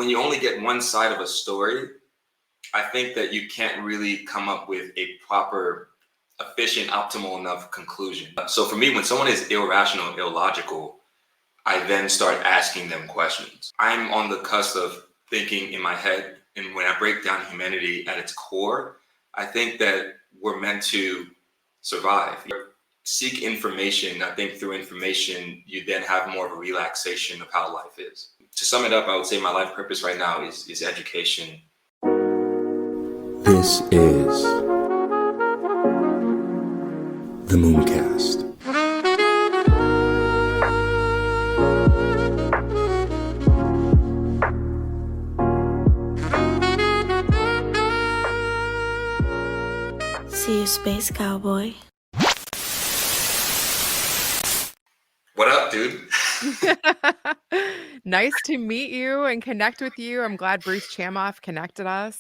when you only get one side of a story, I think that you can't really come up with a proper, efficient, optimal enough conclusion. So for me, when someone is irrational, illogical, I then start asking them questions. I'm on the cusp of thinking in my head, and when I break down humanity at its core, I think that we're meant to survive. Seek information. I think through information, you then have more of a relaxation of how life is. To sum it up, I would say my life purpose right now is education. This is the Mooncast. See you, Space Cowboy. What up, dude? Nice to meet you and connect with you. I'm glad Bruce Chamoff connected us.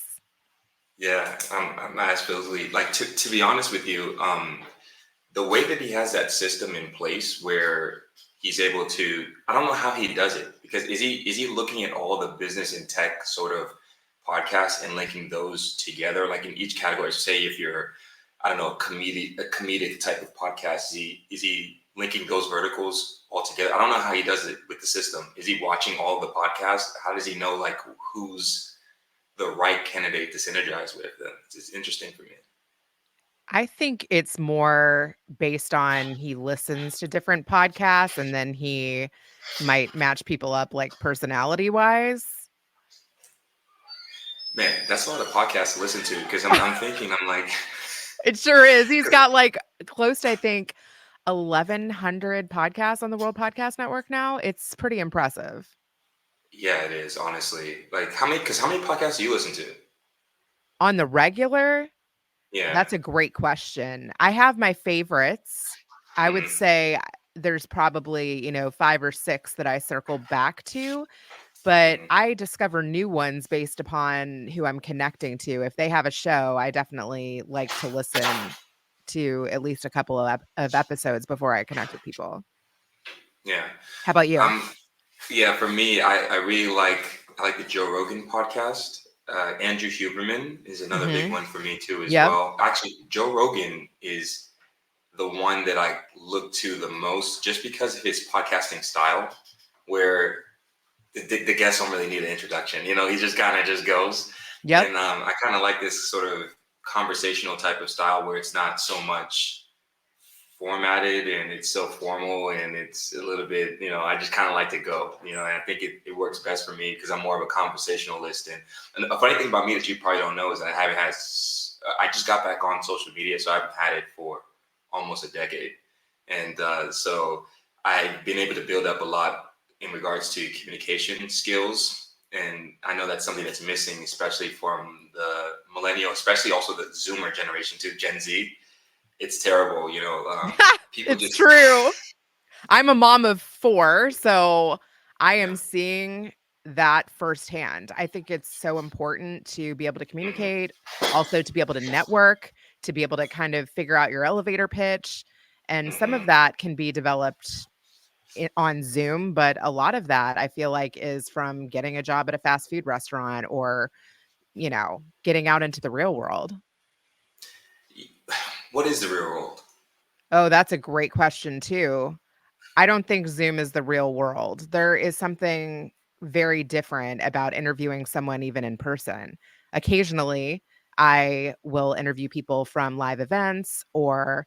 Yeah, I'm absolutely, like, to be honest with you, the way that he has that system in place where he's able to, I don't know how he does it, because is he looking at all the business and tech sort of podcasts and linking those together, like in each category? Say if you're, I don't know, a comedic type of podcast, is he linking those verticals all together? I don't know how he does it with the system. Is he watching all the podcasts? How does he know like who's the right candidate to synergize with? It's interesting for me. I think it's more based on he listens to different podcasts and then he might match people up like personality wise. Man, that's a lot of podcasts to listen to, because I'm thinking, I'm like, It sure is. He's got like close to, I think, 1,100 podcasts on the World Podcast Network now. It's pretty impressive. yeah, it is, honestly. Like, how many podcasts do you listen to? On the regular, Yeah. that's a great question. I have my favorites. I would say there's probably, 5 or 6 that I circle back to, but I discover new ones based upon who I'm connecting to. If they have a show, I definitely like to listen to at least a couple of episodes before I connect with people. Yeah. How about you? Yeah, for me, I really like the Joe Rogan podcast. Andrew Huberman is another big one for me too as well. Actually, Joe Rogan is the one that I look to the most, just because of his podcasting style, where the guests don't really need an introduction. He just kind of just goes. Yep. And I kind of like this sort of conversational type of style where it's not so much formatted and it's so formal and it's a little bit, I just kind of like to go, and I think it works best for me because I'm more of a conversationalist. And a funny thing about me that you probably don't know is that I just got back on social media, so I haven't had it for almost a decade. And so I've been able to build up a lot in regards to communication skills. And I know that's something that's missing, especially from the millennial, especially also the Zoomer generation too, Gen Z. It's terrible, people It's true. I'm a mom of 4, so I am seeing that firsthand. I think it's so important to be able to communicate, also to be able to network, to be able to kind of figure out your elevator pitch. And some of that can be developed on Zoom, but a lot of that I feel like is from getting a job at a fast food restaurant or, getting out into the real world. What is the real world? Oh, that's a great question too. I don't think Zoom is the real world. There is something very different about interviewing someone even in person. Occasionally, I will interview people from live events or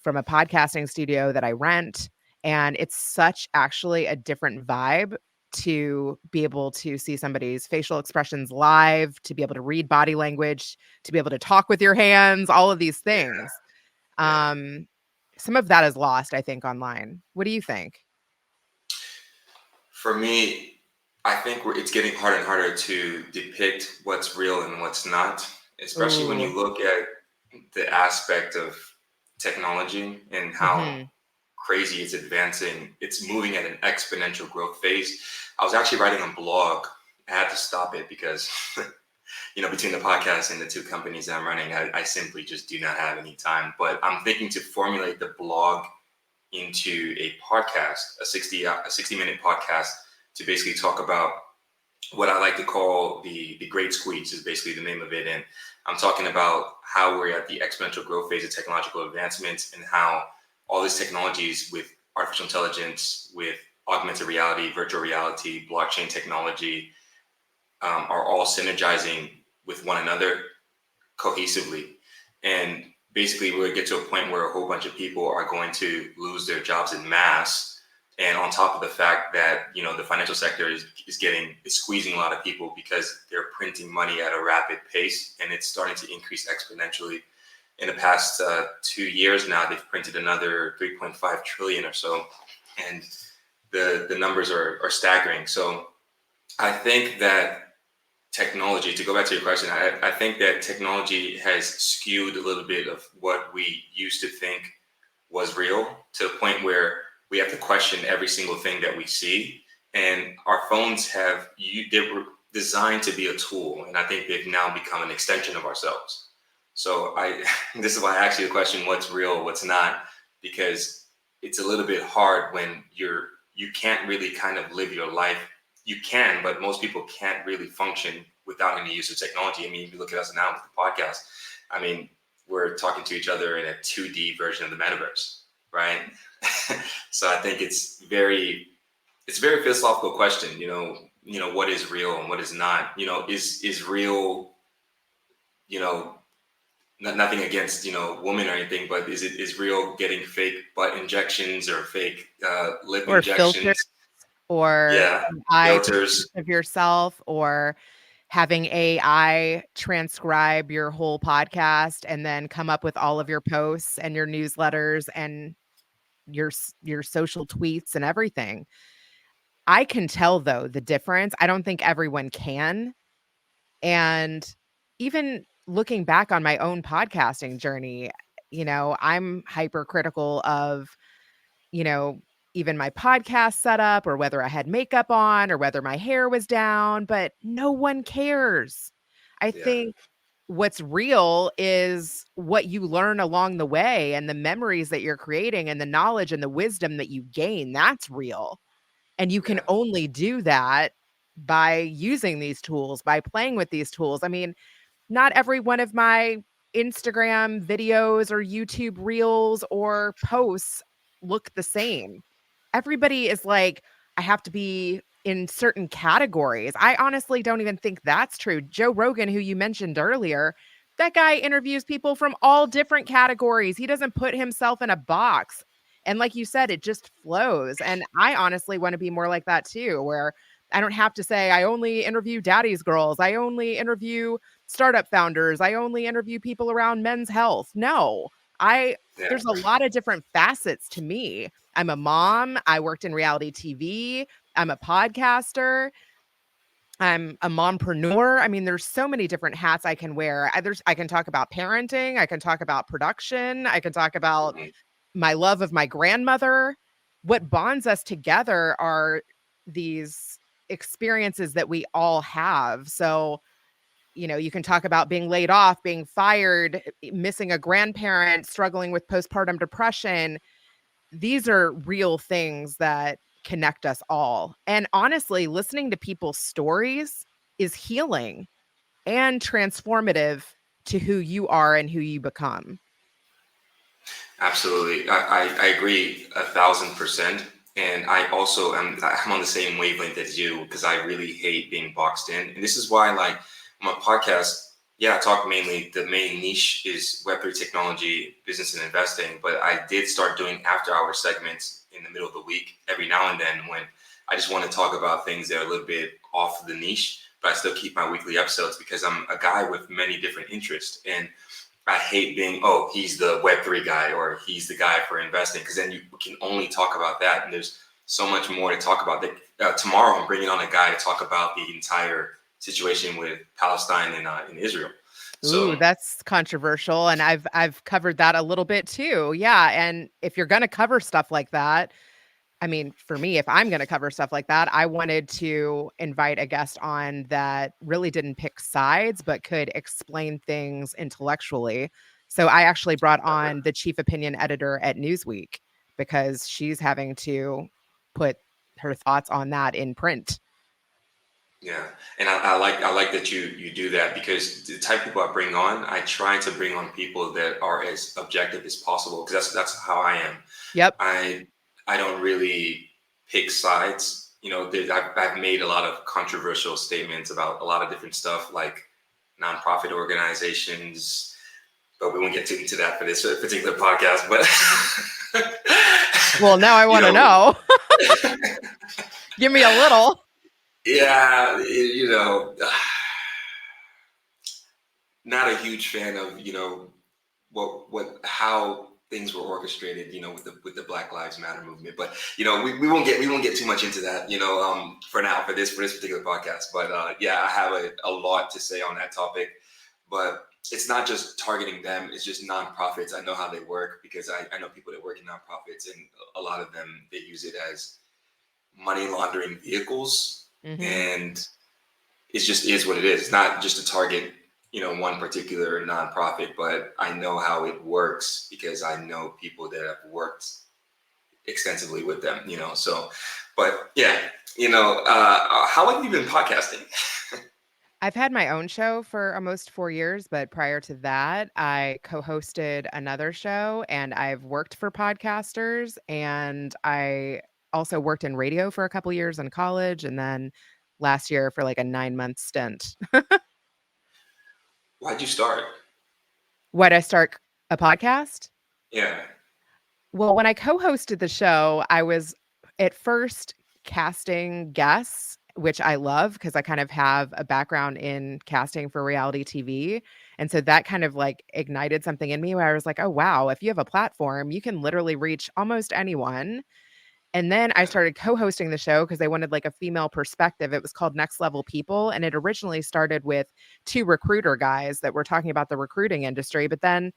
from a podcasting studio that I rent. And it's such actually a different vibe to be able to see somebody's facial expressions live, to be able to read body language, to be able to talk with your hands, all of these things. Yeah. Some of that is lost, I think, online. What do you think? For me, I think it's getting harder and harder to depict what's real and what's not, especially when you look at the aspect of technology and how crazy it's advancing. It's moving at an exponential growth phase. I was actually writing a blog. I had to stop it because, between the podcast and the 2 companies that I'm running, I simply just do not have any time. But I'm thinking to formulate the blog into a podcast, a 60-minute podcast to basically talk about what I like to call the great squeeze is basically the name of it. And I'm talking about how we're at the exponential growth phase of technological advancements and how all these technologies with artificial intelligence, with augmented reality, virtual reality, blockchain technology, are all synergizing with one another cohesively. And basically, we'll get to a point where a whole bunch of people are going to lose their jobs in mass. And on top of the fact that, the financial sector is squeezing a lot of people because they're printing money at a rapid pace, and it's starting to increase exponentially. In the past 2 years now, they've printed another 3.5 trillion or so, and the numbers are staggering. So I think that technology, to go back to your question, I think that technology has skewed a little bit of what we used to think was real, to the point where we have to question every single thing that we see. And our phones they were designed to be a tool, and I think they've now become an extension of ourselves. So this is why I ask you the question, what's real, what's not, because it's a little bit hard when you can't really kind of live your life. You can, but most people can't really function without any use of technology. I mean, if you look at us now with the podcast, I mean, we're talking to each other in a 2D version of the metaverse, right? So I think it's a very philosophical question, what is real and what is not, is real, nothing against, women or anything, but is real getting fake butt injections or fake lip Or injections? filters, or Yeah, AI filters. of yourself, or having AI transcribe your whole podcast and then come up with all of your posts and your newsletters and your social tweets and everything. I can tell though the difference. I don't think everyone can. And even looking back on my own podcasting journey, I'm hypercritical of, you know, even my podcast setup, or whether I had makeup on, or whether my hair was down, but no one cares. I Yeah, think what's real is what you learn along the way, and the memories that you're creating, and the knowledge and the wisdom that you gain. That's real. And you can yeah, only do that by using these tools, by playing with these tools. I mean, not every one of my Instagram videos or YouTube reels or posts look the same. Everybody is like, I have to be in certain categories. I honestly don't even think that's true. Joe Rogan, who you mentioned earlier, that guy interviews people from all different categories. He doesn't put himself in a box. And like you said, it just flows. And I honestly want to be more like that too, where I don't have to say, I only interview daddy's girls. I only interview startup founders. I only interview people around men's health. No, yeah. there's a lot of different facets to me. I'm a mom. I worked in reality TV. I'm a podcaster. I'm a mompreneur. I mean, there's so many different hats I can wear. I can talk about parenting. I can talk about production. I can talk about Mhm. my love of my grandmother. What bonds us together are these experiences that we all have. So, you can talk about being laid off, being fired, missing a grandparent, struggling with postpartum depression. These are real things that connect us all. And honestly, listening to people's stories is healing and transformative to who you are and who you become. Absolutely. I agree 1,000%. And I also I'm on the same wavelength as you because I really hate being boxed in. And this is why, like, my podcast, yeah, I talk mainly, the main niche is Web3 technology, business and investing. But I did start doing after hour segments in the middle of the week every now and then when I just want to talk about things that are a little bit off the niche, but I still keep my weekly episodes because I'm a guy with many different interests. And I hate being, oh, he's the Web3 guy or he's the guy for investing, because then you can only talk about that. And there's so much more to talk about. Tomorrow, I'm bringing on a guy to talk about the entire situation with Palestine and in Israel. Ooh, So, that's controversial, and I've covered that a little bit too. Yeah, and if you're going to cover stuff like that, I mean, for me, if I'm going to cover stuff like that, I wanted to invite a guest on that really didn't pick sides, but could explain things intellectually. So I actually brought on the chief opinion editor at Newsweek because she's having to put her thoughts on that in print. Yeah, and I like that you do that, because the type of people I bring on, I try to bring on people that are as objective as possible, because that's how I am. Yep. I don't really pick sides. I've made a lot of controversial statements about a lot of different stuff, like nonprofit organizations, but we won't get into that for this particular podcast. But Well, now I you want to know, know. Give me a little. yeah, not a huge fan of what how things were orchestrated, with the Black Lives Matter movement. But we won't get too much into that, for now, for this particular podcast. But yeah, I have a lot to say on that topic. But it's not just targeting them; it's just nonprofits. I know how they work, because I know people that work in nonprofits, and a lot of them, they use it as money laundering vehicles, Hmm. and it just is what it is. It's not just to target, one particular nonprofit, but I know how it works, because I know people that have worked extensively with them. So, but yeah, how long have you been podcasting? I've had my own show for almost 4 years, but prior to that, I co hosted another show and I've worked for podcasters. And I also worked in radio for a couple years in college. And then last year for like a 9 month stint. Why'd you start? What I start a podcast? Yeah, Well, when I co-hosted the show, I was at first casting guests, which I love because I kind of have a background in casting for reality TV. And so that kind of like ignited something in me where I was like, oh, wow, if you have a platform, you can literally reach almost anyone. And then I yeah, started co-hosting the show because they wanted like a female perspective. It was called Next Level People. And it originally started with two recruiter guys that were talking about the recruiting industry. But then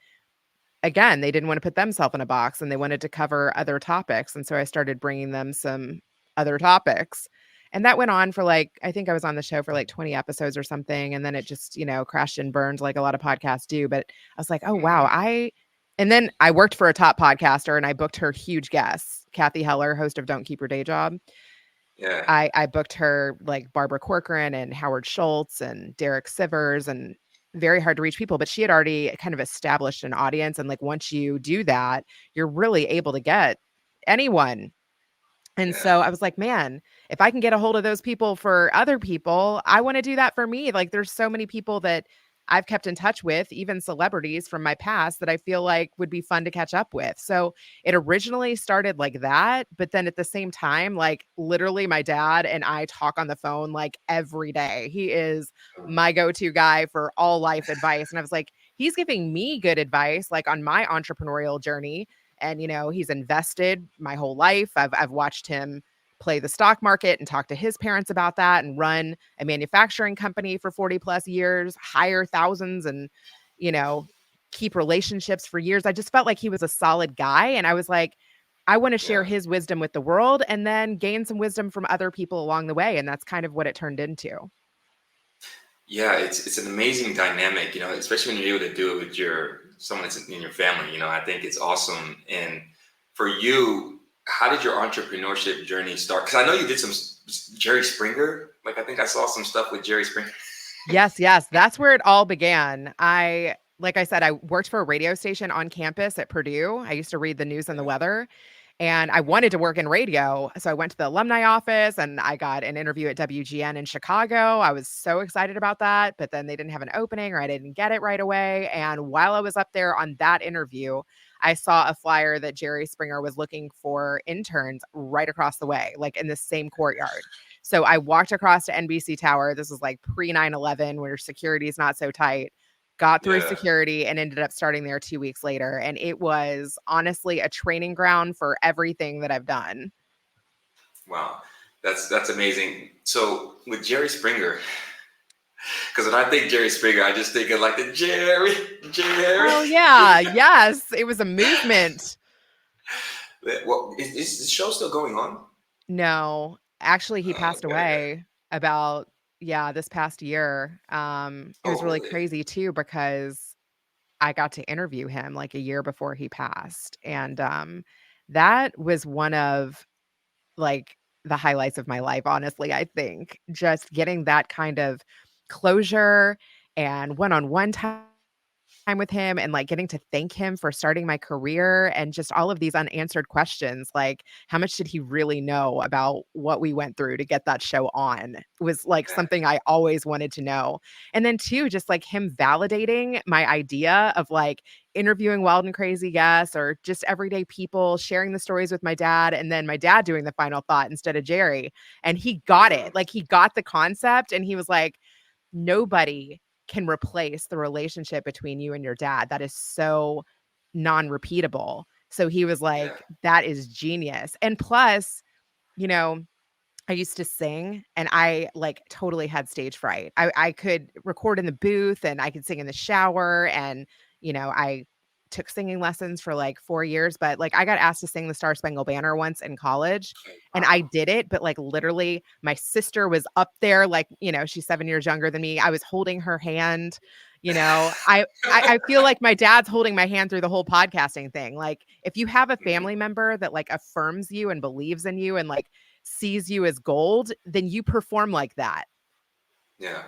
again, they didn't want to put themselves in a box and they wanted to cover other topics. And so I started bringing them some other topics. And that went on for like, I think I was on the show for like 20 episodes or something. And then it just, crashed and burned like a lot of podcasts do. But I was like, oh, wow. hmm, And then I worked for a top podcaster and I booked her huge guests, Kathy Heller, host of Don't Keep Your Day Job. yeah, I booked her like Barbara Corcoran and Howard Schultz and Derek Sivers and very hard to reach people, but she had already kind of established an audience. And like once you do that, you're really able to get anyone. And yeah, so I was like, man, if I can get a hold of those people for other people, I want to do that for me. Like there's so many people that I've kept in touch with, even celebrities from my past that I feel like would be fun to catch up with. So it originally started like that, but then at the same time, like literally my dad and I talk on the phone like every day. He is my go-to guy for all life advice. And I was like, he's giving me good advice like on my entrepreneurial journey, and he's invested my whole life. I've watched him play the stock market and talk to his parents about that and run a manufacturing company for 40 plus years, hire thousands and you know keep relationships for years. I just felt like he was a solid guy, and I was like, I want to share yeah. his wisdom with the world and then gain some wisdom from other people along the way, and that's kind of what it turned into. Yeah, it's an amazing dynamic, especially when you're able to do it with someone that's in your family. I think it's awesome. And for you, how did your entrepreneurship journey start? Because I know you did some Jerry Springer. Like, I think I saw some stuff with Jerry Springer. Yes, that's where it all began. Like I said, I worked for a radio station on campus at Purdue. I used to read the news and the Yeah, weather, and I wanted to work in radio. So I went to the alumni office and I got an interview at WGN in Chicago. I was so excited about that, but then they didn't have an opening or I didn't get it right away. And while I was up there on that interview, I saw a flyer that Jerry Springer was looking for interns right across the way, like in the same courtyard. So I walked across to NBC Tower. This was like pre 9/11, where security is not so tight. Got through yeah. security and ended up starting there 2 weeks later. And it was honestly a training ground for everything that I've done. Wow, that's amazing. So with Jerry Springer, because when I think Jerry Springer, I just think of like the Jerry. Oh, yeah. Yes. It was a movement. Well, is the show still going on? No, actually, he passed Okay, okay. away about, yeah, this past year. It was Oh, really really? crazy too, because I got to interview him like a year before he passed. And that was one of like the highlights of my life, honestly, I think. Just getting that kind of closure and one-on-one time with him and, like, getting to thank him for starting my career and just all of these unanswered questions, like, how much did he really know about what we went through to get that show on was, like, Yeah. something I always wanted to know. And then too, just, like, him validating my idea of, like, interviewing wild and crazy guests or just everyday people, sharing the stories with my dad, and then my dad doing the final thought instead of Jerry. And he got Yeah. it. Like, he got the concept and he was like, "Nobody can replace the relationship between you and your dad. That is so non-repeatable." So he was Yeah. like, "That is genius." And plus, you know, I used to sing and I like totally had stage fright. I could record in the booth and I could sing in the shower and I took singing lessons for like 4 years, but like I got asked to sing the Star Spangled Banner once in college and I Wow. did it, but like literally my sister was up there like, she's 7 years younger than me. I was holding her hand, I feel like my dad's holding my hand through the whole podcasting thing. Like if you have a Mhm. family member that like affirms you and believes in you and like sees you as gold, then you perform like that. Yeah.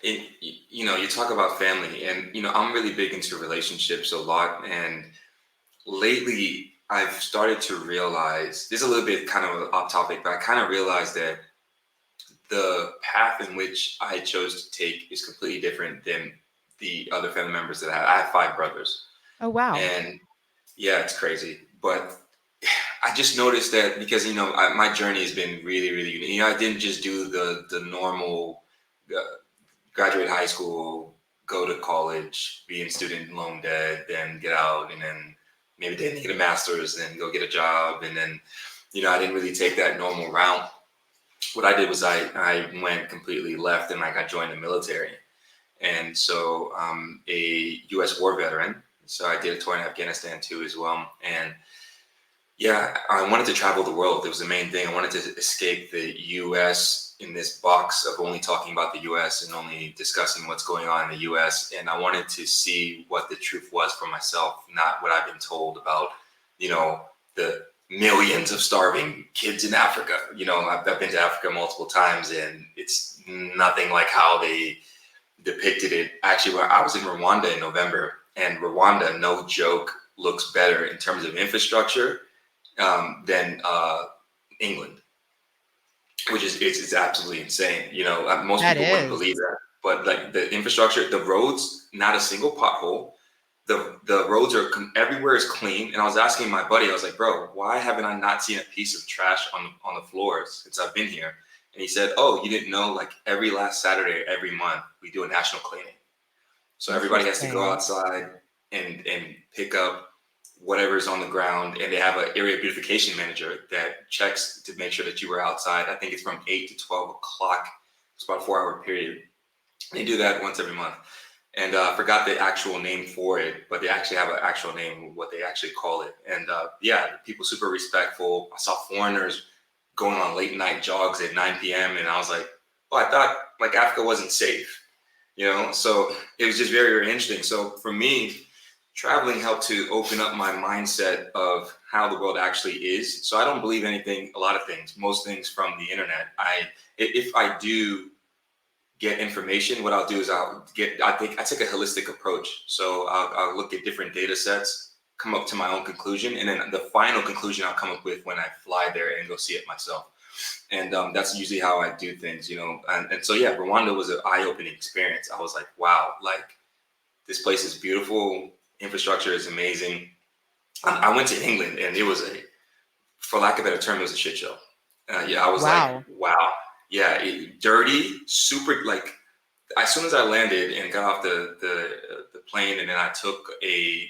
You talk about family, and I'm really big into relationships a lot. And lately, I've started to realize this is a little bit kind of off topic, but I kind of realized that the path in which I chose to take is completely different than the other family members that I have. I have 5 brothers, Oh, wow. and yeah, it's crazy. But I just noticed that because my journey has been really, really unique. I didn't just do the normal uh, graduate high school, go to college, be in student loan debt, then get out, and then maybe then get a master's, then go get a job, and then I didn't really take that normal route. What I did was I went completely left and like I joined the military, and so I'm a U.S. war veteran. So I did a tour in Afghanistan too as well, and yeah, I wanted to travel the world. It was the main thing. I wanted to escape the US in this box of only talking about the US and only discussing what's going on in the US. And I wanted to see what the truth was for myself, not what I've been told about, the millions of starving kids in Africa. I've been to Africa multiple times and it's nothing like how they depicted it. Actually, when I was in Rwanda in November, and Rwanda, no joke, looks better in terms of infrastructure than England, which is it's absolutely insane. Most That people wouldn't is. believe that, but like the infrastructure, the roads, not a single pothole. The roads are everywhere is clean. And I was asking my buddy, I was like, bro, why haven't I not seen a piece of trash on the floors since I've been here? And he said, oh, you didn't know? Like every last Saturday, every month, we do a national cleaning. So everybody has to go Interesting. outside and pick up whatever's on the ground, and they have an area beautification manager that checks to make sure that you were outside. I think it's from 8 to 12 o'clock. It's about a 4 hour period. They do that once every month. And I forgot the actual name for it, but they actually have an actual name, what they actually call it. And yeah, people super respectful. I saw foreigners going on late night jogs at 9 p.m. And I was like, oh, I thought like Africa wasn't safe, So it was just very, very interesting. So for me, traveling helped to open up my mindset of how the world actually is. So I don't believe a lot of things, most things from the internet. If I do get information, what I'll do is I take a holistic approach. So I'll look at different data sets, come up to my own conclusion, and then the final conclusion I'll come up with when I fly there and go see it myself. And that's usually how I do things, And so yeah, Rwanda was an eye-opening experience. I was like, wow, like this place is beautiful, infrastructure is amazing. I went to England and it was for lack of a better term, it was a shit show. Yeah, I was like, Wow. wow, yeah, dirty, super. Like as soon as I landed and got off the plane, and then I took a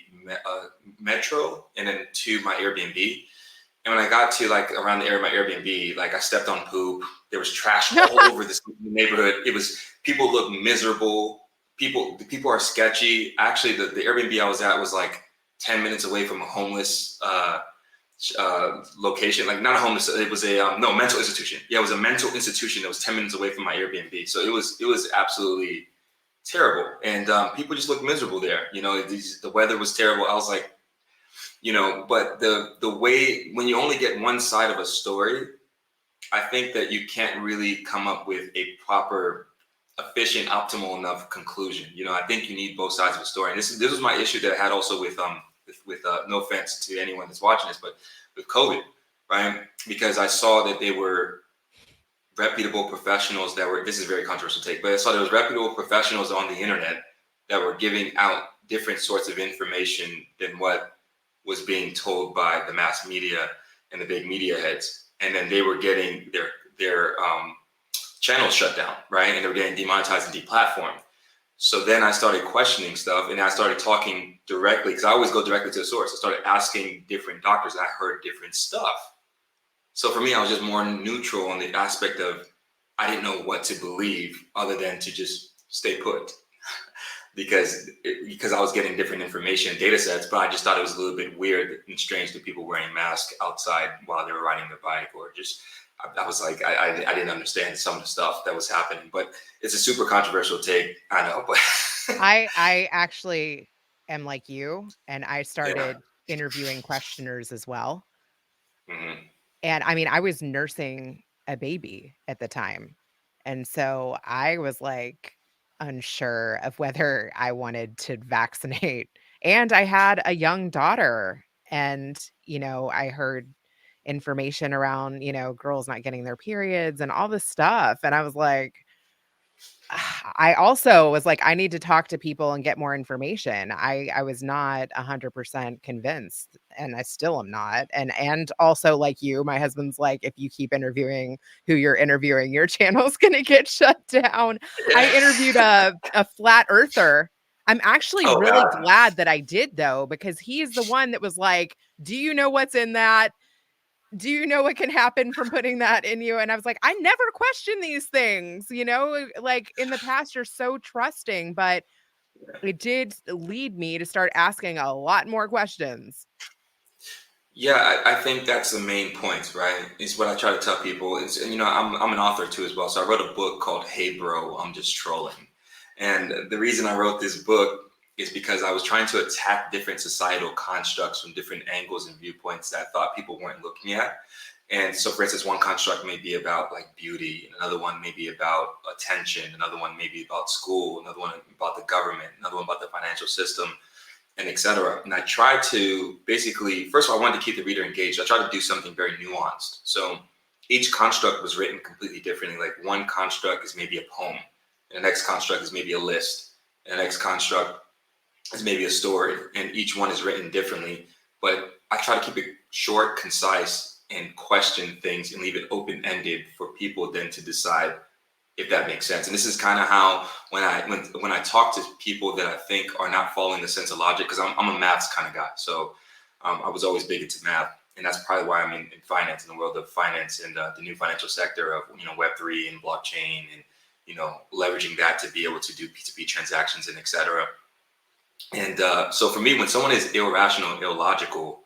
metro and then to my Airbnb. And when I got to like around the area of my Airbnb, like I stepped on poop. There was trash all over this neighborhood. People look miserable. The people are sketchy. Actually, the Airbnb I was at was like 10 minutes away from a homeless location. Like not a homeless, it was a no mental institution. Yeah, it was a mental institution that was 10 minutes away from my Airbnb. So it was absolutely terrible, and people just looked miserable there. The weather was terrible. I was like, but the way when you only get one side of a story, I think that you can't really come up with a proper, efficient, optimal enough conclusion. I think you need both sides of the story. And this was my issue that I had also with no offense to anyone that's watching this, but with COVID, right? Because I saw that they were reputable professionals that were, this is a very controversial take, but I saw there was reputable professionals on the internet that were giving out different sorts of information than what was being told by the mass media and the big media heads. And then they were getting their channels shut down, right? And they were getting demonetized and deplatformed. So then I started questioning stuff, and I started talking directly, because I always go directly to the source. I started asking different doctors, and I heard different stuff. So for me, I was just more neutral on the aspect of, I didn't know what to believe other than to just stay put because I was getting different information, data sets, but I just thought it was a little bit weird and strange that people wearing masks outside while they were riding their bike, or just, I was like, I didn't understand some of the stuff that was happening. But it's a super controversial take, I know, but I actually am like you, and I yeah. started interviewing questioners as well. Hmm. And I mean, I was nursing a baby at the time. And so I was like unsure of whether I wanted to vaccinate. And I had a young daughter. And, I heard information around, girls not getting their periods and all this stuff. And I was like, I also was like, I need to talk to people and get more information. I was not 100% convinced, and I still am not. And also, like you, my husband's like, if you keep interviewing who you're interviewing, your channel's gonna get shut down. I Yeah. interviewed a flat earther. I'm actually Oh really God. glad that I did, though, because he is the one that was like, do you know what's in that? Do you know what can happen from putting that in you? And I was like, I never question these things, like in the past, you're so trusting, but it did lead me to start asking a lot more questions. Yeah, I think that's the main point, right? Is what I try to tell people. Is I'm an author too as well, so I wrote a book called "Hey Bro, I'm Just Trolling," and the reason I wrote this book is because I was trying to attack different societal constructs from different angles and viewpoints that I thought people weren't looking at. And so, for instance, one construct may be about like beauty, another one may be about attention, another one may be about school, another one about the government, another one about the financial system, and etc. And I tried to basically, first of all, I wanted to keep the reader engaged. I tried to do something very nuanced. So each construct was written completely differently. Like one construct is maybe a poem, and the next construct is maybe a list, and the next construct is maybe a story, and each one is written differently. But I try to keep it short, concise, and question things and leave it open-ended for people then to decide if that makes sense. And this is kind of how when I talk to people that I think are not following the sense of logic, because I'm a maths kind of guy, so I was always big into math, and that's probably why I'm in finance, in the world of finance and the new financial sector of Web3 and blockchain, and leveraging that to be able to do P2P transactions and etc. And so for me, when someone is irrational, illogical,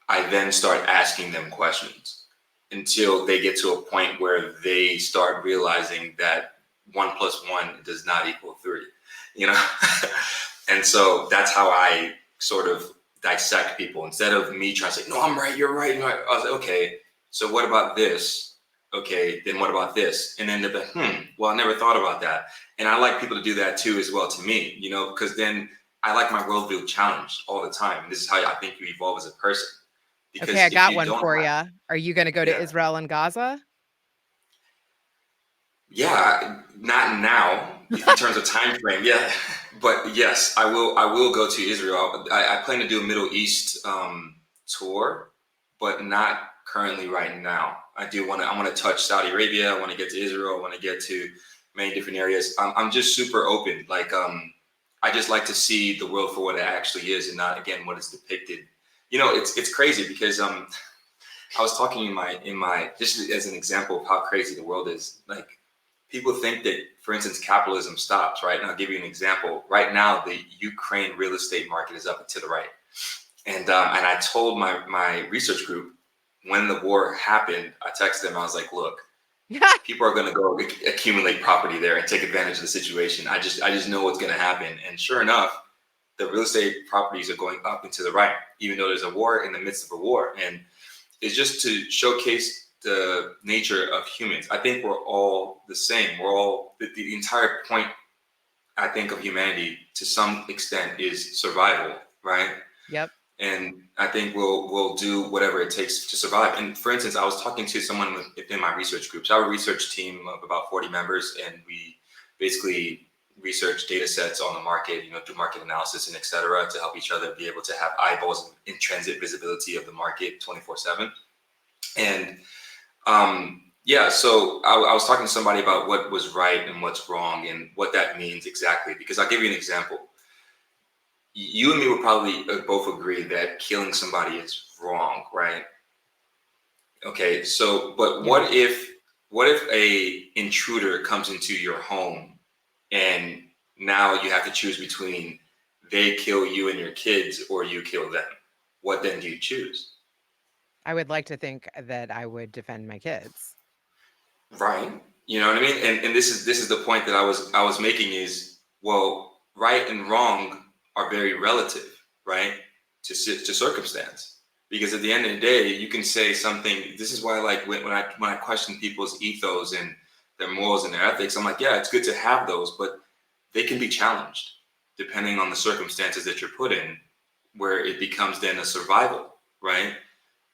I then start asking them questions until they get to a point where they start realizing that 1 + 1 does not equal 3, you know? And so that's how I sort of dissect people instead of me trying to say, no, I'm right, you're right. You're right. I was like, okay, so what about this? Okay, then what about this? And then they're like, well, I never thought about that. And I like people to do that too, as well, to me, because then I like my worldview challenged all the time. This is how I think you evolve as a person. Okay, Because I if got you one don't for have, you. Are you going to go to yeah, Israel and Gaza? yeah, not now in terms of time frame, yeah, but yes, I will. I will go to Israel. I plan to do a Middle East tour, but not currently right now. I do want to. I want to touch Saudi Arabia. I want to get to Israel. I want to get to many different areas. I'm just super open. Like I just like to see the world for what it actually is, and not again what is depicted. It's crazy because I was talking in my just as an example of how crazy the world is. Like people think that, for instance, capitalism stops, right? And I'll give you an example. Right now, the Ukraine real estate market is up and to the right. And I told my research group when the war happened, I texted them, I was like, look, people are going to go accumulate property there and take advantage of the situation. I just know what's going to happen. And sure enough, the real estate properties are going up and to the right, even though there's a war in the midst of a war. And it's just to showcase the nature of humans. I think we're all the same. We're all the entire point, I think, of humanity to some extent is survival, right? Yep. And I think we'll do whatever it takes to survive. And for instance, I was talking to someone within my research group. So I have a research team of about 40 members, and we basically research data sets on the market, do market analysis and et cetera, to help each other be able to have eyeballs and in-transit visibility of the market 24/7. And so I was talking to somebody about what was right and what's wrong and what that means exactly. Because I'll give you an example. You and me would probably both agree that killing somebody is wrong, right? Okay, so but Yeah. what if a intruder comes into your home and now you have to choose between they kill you and your kids or you kill them? What then do you choose? I would like to think that I would defend my kids. Right. You know what I mean? And this is the point that I was making is, well, right and wrong are very relative, right? To circumstance. Because at the end of the day, you can say something. This is why, like, when I question people's ethos and their morals and their ethics, I'm like, yeah, it's good to have those, but they can be challenged depending on the circumstances that you're put in, where it becomes then a survival, right?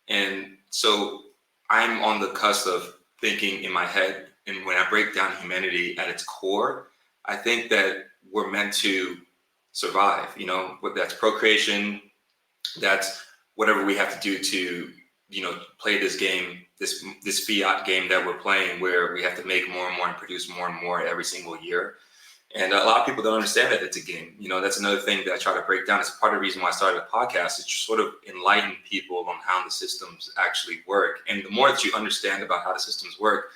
And so I'm on the cusp of thinking in my head, and when I break down humanity at its core, I think that we're meant to survive. Whether that's procreation, that's whatever we have to do to, play this game, this fiat game that we're playing, where we have to make more and more and produce more and more every single year. And a lot of people don't understand that it's a game. That's another thing that I try to break down. It's part of the reason why I started a podcast, is to sort of enlighten people on how the systems actually work. And the more that you understand about how the systems work,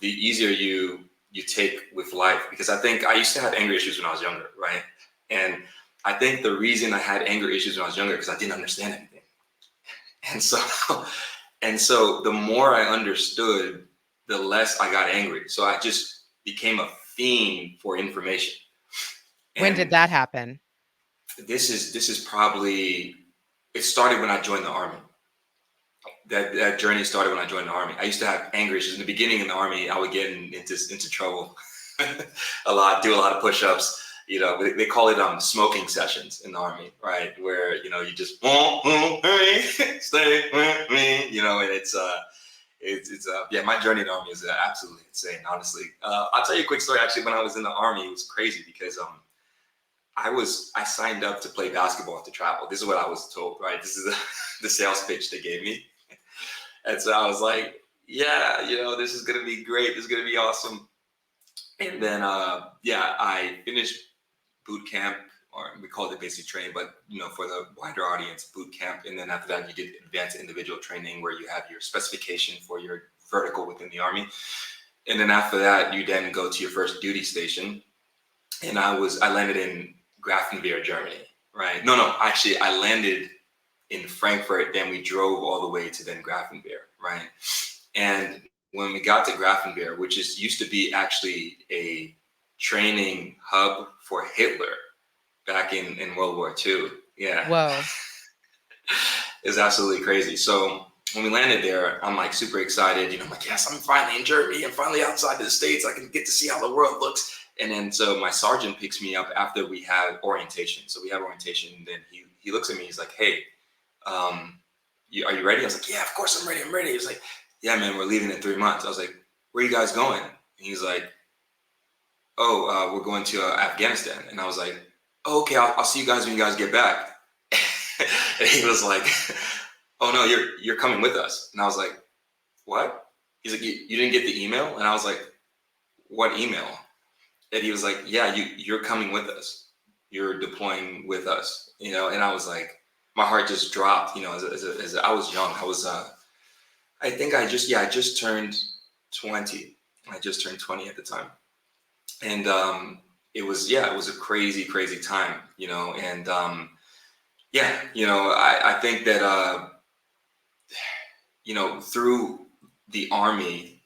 the easier you take with life. Because I think I used to have anger issues when I was younger, right? And I think the reason I had anger issues when I was younger, because I didn't understand anything. And so the more I understood, the less I got angry. So I just became a fiend for information. When did that happen? This is probably, it started when I joined the Army. That journey started when I joined the Army. I used to have anger issues in the beginning. In the Army, I would get into trouble a lot, do a lot of push-ups. They call it smoking sessions in the Army, right? Where you just stay with me, and it's my journey in the Army is absolutely insane, honestly. I'll tell you a quick story. Actually, when I was in the Army, it was crazy because I signed up to play basketball to travel. This is what I was told, right? This is the sales pitch they gave me. And so I was like, yeah, this is going to be great. This is going to be awesome. And then, I finished boot camp, or we called it basic training, but, for the wider audience, boot camp. And then after that, you did advanced individual training, where you have your specification for your vertical within the Army. And then after that, you then go to your first duty station. And I landed in Grafenwehr, Germany, right? No, actually, I landed in Frankfurt. Then we drove all the way to then Grafenwehr, right? And when we got to Grafenwehr, which used to be actually a training hub for Hitler back in World War II. Yeah. Whoa. It's absolutely crazy. So when we landed there, I'm like super excited. I'm like, yes, I'm finally in Germany. I'm finally outside of the States. I can get to see how the world looks. And then so my sergeant picks me up after we have orientation. So we have orientation, and then he looks at me. He's like, hey, are you ready? I was like, yeah, of course I'm ready. I'm ready. He was like, yeah, man, we're leaving in 3 months. I was like, where are you guys going? And he's like, oh, we're going to Afghanistan. And I was like, oh, okay, I'll see you guys when you guys get back. And he was like, oh no, you're coming with us. And I was like, what? He's like, you didn't get the email? And I was like, what email? And he was like, yeah, you're coming with us. You're deploying with us, And I was like, my heart just dropped, as I was young. I was, I think I just turned 20. I just turned 20 at the time. And it was a crazy, crazy time, and I think that, through the Army,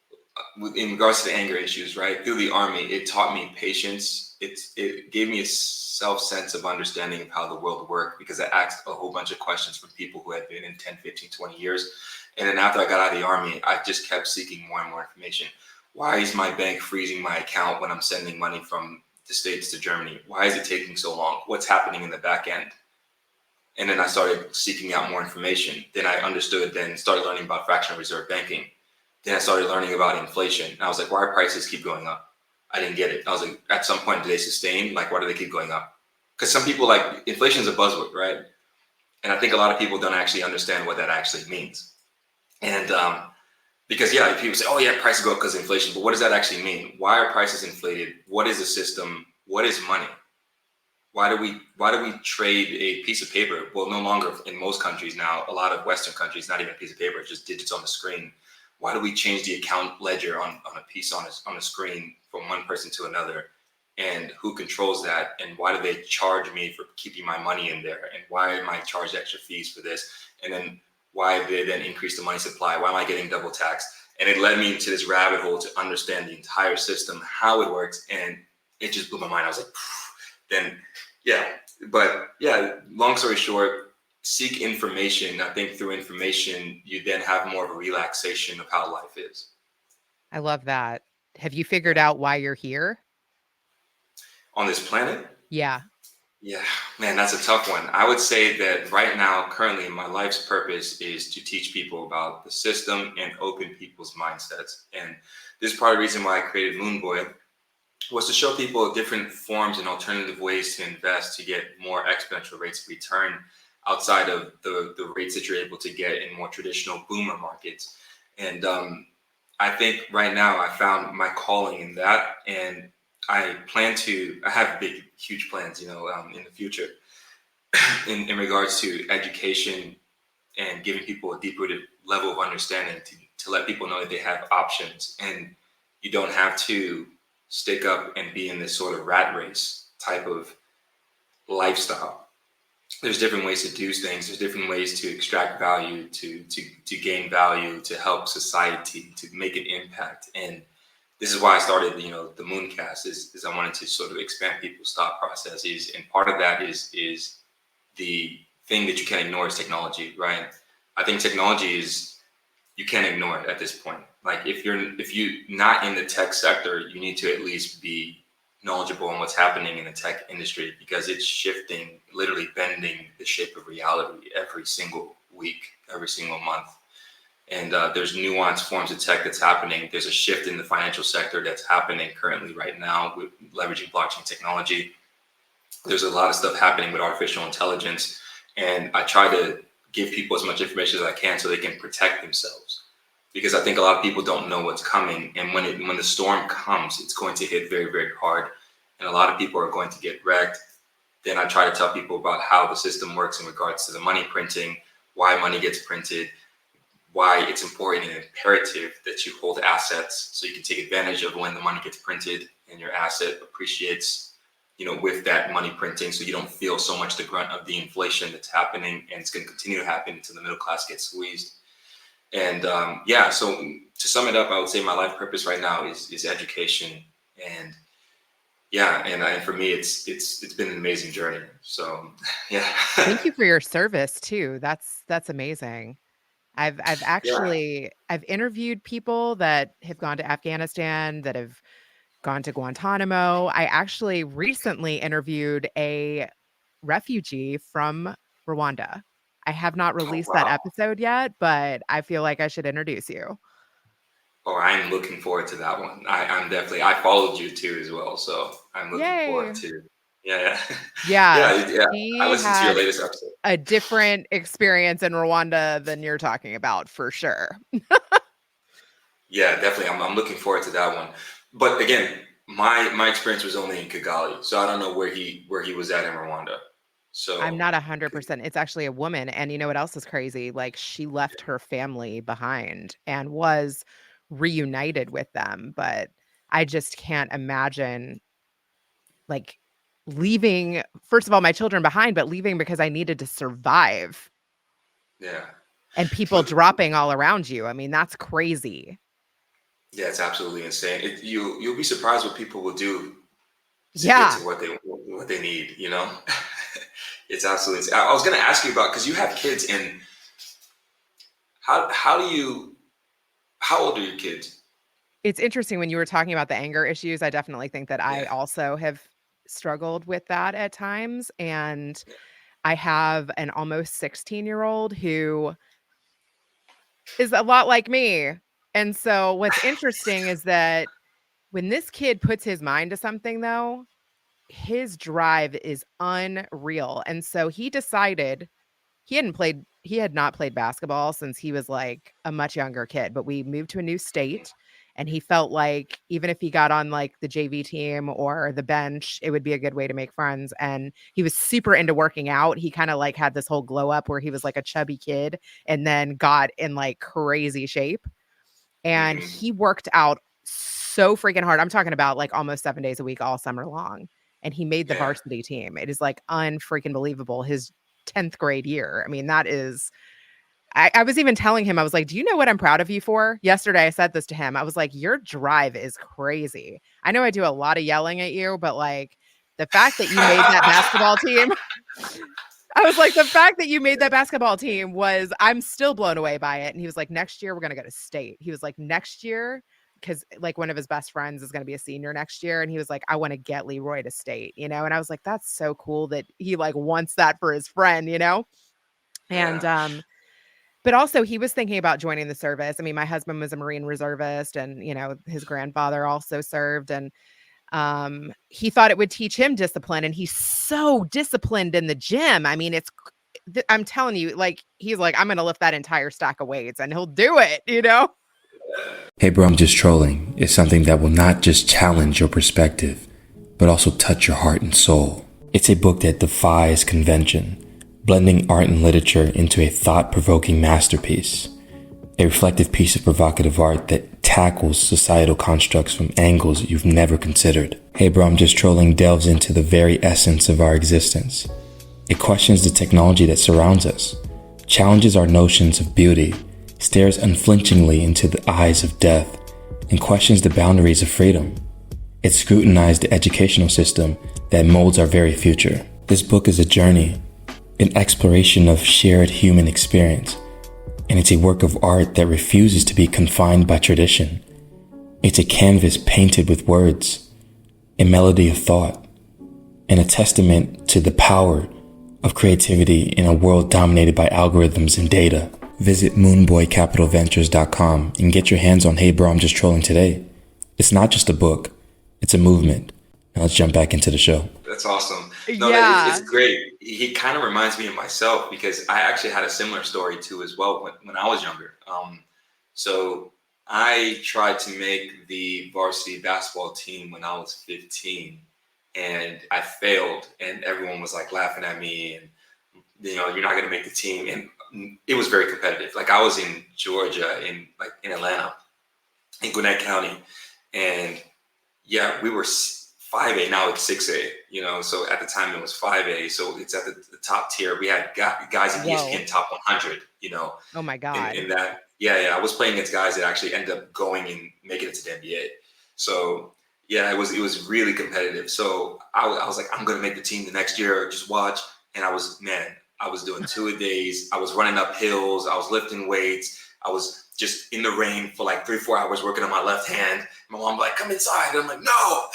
in regards to the anger issues, right? Through the Army, it taught me patience. It gave me a sense of understanding of how the world worked, because I asked a whole bunch of questions from people who had been in 10, 15, 20 years. And then after I got out of the Army, I just kept seeking more and more information. Why is my bank freezing my account when I'm sending money from the States to Germany? Why is it taking so long? What's happening in the back end? And then I started seeking out more information. Then I understood, then started learning about fractional reserve banking. Then I started learning about inflation. And I was like, why do prices keep going up? I didn't get it. I was like, at some point, do they sustain? Like, why do they keep going up? Because some people, like, inflation is a buzzword, right? And I think a lot of people don't actually understand what that actually means. And because, yeah, people say, oh, yeah, prices go up because of inflation. But what does that actually mean? Why are prices inflated? What is the system? What is money? Why do we trade a piece of paper? Well, no longer in most countries now. A lot of Western countries, not even a piece of paper, it's just digits on the screen. Why do we change the account ledger on a piece on a screen from one person to another? And who controls that? And why do they charge me for keeping my money in there? And why am I charged extra fees for this? And then why did they then increase the money supply? Why am I getting double taxed? And it led me into this rabbit hole to understand the entire system, how it works. And it just blew my mind. I was like, then, yeah. But yeah, long story short, seek information. I think through information, you then have more of a relaxation of how life is. I love that. Have you figured out why you're here? On this planet? Yeah. Yeah, man, that's a tough one. I would say that right now, currently, my life's purpose is to teach people about the system and open people's mindsets. And this is part of the reason why I created Moonboy, was to show people different forms and alternative ways to invest to get more exponential rates of return outside of the rates that you're able to get in more traditional boomer markets. And I think right now I found my calling in that, and I have big, huge plans, in the future in regards to education and giving people a deep-rooted level of understanding to let people know that they have options and you don't have to stick up and be in this sort of rat race type of lifestyle. There's different ways to do things. There's different ways to extract value, to gain value, to help society, to make an impact. And this is why I started, the Mooncast is I wanted to sort of expand people's thought processes. And part of that is the thing that you can't ignore is technology, right? I think technology you can't ignore it at this point. Like if you're not in the tech sector, you need to at least be knowledgeable on what's happening in the tech industry, because it's shifting, literally bending the shape of reality every single week, every single month. And there's nuanced forms of tech that's happening. There's a shift in the financial sector that's happening currently right now with leveraging blockchain technology. There's a lot of stuff happening with artificial intelligence. And I try to give people as much information as I can so they can protect themselves. Because I think a lot of people don't know what's coming. And when the storm comes, it's going to hit very, very hard. And a lot of people are going to get wrecked. Then I try to tell people about how the system works in regards to the money printing, why money gets printed, why it's important and imperative that you hold assets so you can take advantage of when the money gets printed and your asset appreciates, with that money printing, so you don't feel so much the grunt of the inflation that's happening, and it's going to continue to happen until the middle class gets squeezed. And so to sum it up, I would say my life purpose right now is education, and and for me, it's been an amazing journey. So yeah. Thank you for your service too. That's amazing. I've Yeah. actually I've interviewed people that have gone to Afghanistan, that have gone to Guantanamo. I actually recently interviewed a refugee from Rwanda. I have not Oh, released that wow. episode yet, but I feel like I should introduce you. Oh, I'm looking forward to that one. I followed you too as well, so I'm looking forward Yay. to. Yeah, Yeah, yeah. I she listened to your had latest episode. a different experience in Rwanda than you're talking about for sure. Yeah, definitely. I'm looking forward to that one. But again, my experience was only in Kigali, so I don't know where he was at in Rwanda. I'm So not 100%. It's actually a woman. And you know what else is crazy? Like she left her family behind and was reunited with them. But I just can't imagine like leaving, first of all, my children behind, but leaving because I needed to survive yeah, and people but dropping all around you. I mean, that's crazy. yeah, it's absolutely insane. You'll be surprised what people will do to get Yeah. to what they need. It's absolutely insane. I was going to ask you about, because you have kids, and how old are your kids? It's interesting when you were talking about the anger issues, I definitely think that I Yeah. also have struggled with that at times, and I have an almost 16-year-old who is a lot like me, and so what's interesting is that when this kid puts his mind to something though, his drive is unreal, and so he decided he had not played basketball since he was, like, a much younger kid, but we moved to a new state, and he felt like even if he got on, like, the JV team or the bench, it would be a good way to make friends, and he was super into working out. He kinda, like, had this whole glow up where he was, like, a chubby kid and then got in, like, crazy shape, and Hmm. he worked out so freaking hard. I'm talking about, like, almost 7 days a week all summer long, and he made the Yeah. varsity team. It is, like, unfreaking believable. His 10th grade year. I mean, that is I was even telling him, I was like, "Do you know what I'm proud of you for?" Yesterday, I said this to him. I was like, "Your drive is crazy. I know I do a lot of yelling at you, but, like, the fact that you made that basketball team." I was like, "The fact that you made that basketball team was I'm still blown away by it." And he was like, "Next year, we're gonna go to state." He was like, "Next year," because like one of his best friends is gonna be a senior next year. And he was like, "I want to get Leroy to state," you know? And I was like, "That's so cool that he like wants that for his friend, you know?" And Yeah. but also he was thinking about joining the service. I mean, my husband was a Marine reservist and, you know, his grandfather also served and he thought it would teach him discipline and he's so disciplined in the gym. I mean, I'm telling you, like he's like I'm going to lift that entire stack of weights and he'll do it, you know? Hey bro, I'm just trolling is something that will not just challenge your perspective, but also touch your heart and soul. It's a book that defies convention, blending art and literature into a thought-provoking masterpiece. A reflective piece of provocative art that tackles societal constructs from angles you've never considered. Hey bro, I'm just trolling delves into the very essence of our existence. It questions the technology that surrounds us, challenges our notions of beauty, stares unflinchingly into the eyes of death, and questions the boundaries of freedom. It scrutinized the educational system that molds our very future. This book is a journey, an exploration of shared human experience, and it's a work of art that refuses to be confined by tradition. It's a canvas painted with words, a melody of thought, and a testament to the power of creativity in a world dominated by algorithms and data. Visit moonboycapitalventures.com and get your hands on Hey Bro, I'm Just Trolling today. It's not just a book, it's a movement. Now let's jump back into the show. That's awesome. No, Yeah. it's great. He kind of reminds me of myself because I actually had a similar story too as well when I was younger. So I tried to make the varsity basketball team when I was 15, and I failed, and everyone was like laughing at me, and you're not going to make the team, and it was very competitive. Like I was in Georgia, in Atlanta, in Gwinnett County, and yeah, we were 5A. Now it's 6A. So at the time it was 5A. So it's at the top tier. We had guys in Whoa. ESPN top 100. Oh my In God. that. Yeah. I was playing against guys that actually ended up going and making it to the NBA. So yeah, it was really competitive. So I was like, I'm gonna make the team the next year. Just watch. And I was doing 2-a-days. I was running up hills. I was lifting weights. I was just in the rain for like 3-4 hours working on my left hand. My mom like, come inside. And I'm like, no.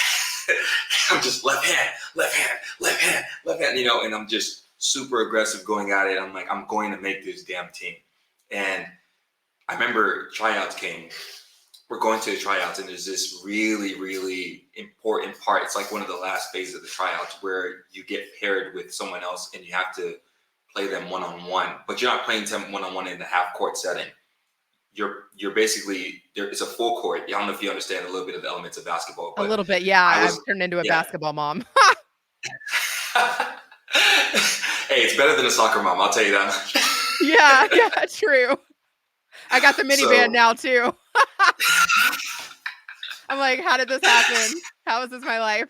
I'm just left hand, left hand, left hand, left hand, and I'm just super aggressive going at it. I'm like, I'm going to make this damn team. And I remember tryouts came. We're going to the tryouts, and there's this really, really important part. It's like one of the last phases of the tryouts where you get paired with someone else and you have to play them one-on-one, but you're not playing them one-on-one in the half-court setting. You're basically there. It's a full court. I don't know if you understand a little bit of the elements of basketball, A but little bit. Yeah. I I've was, turned into a yeah. basketball mom. Hey, it's better than a soccer mom. I'll tell you that much. Yeah. Yeah. True. I got the minivan So now too. I'm like, how did this happen? How is this my life?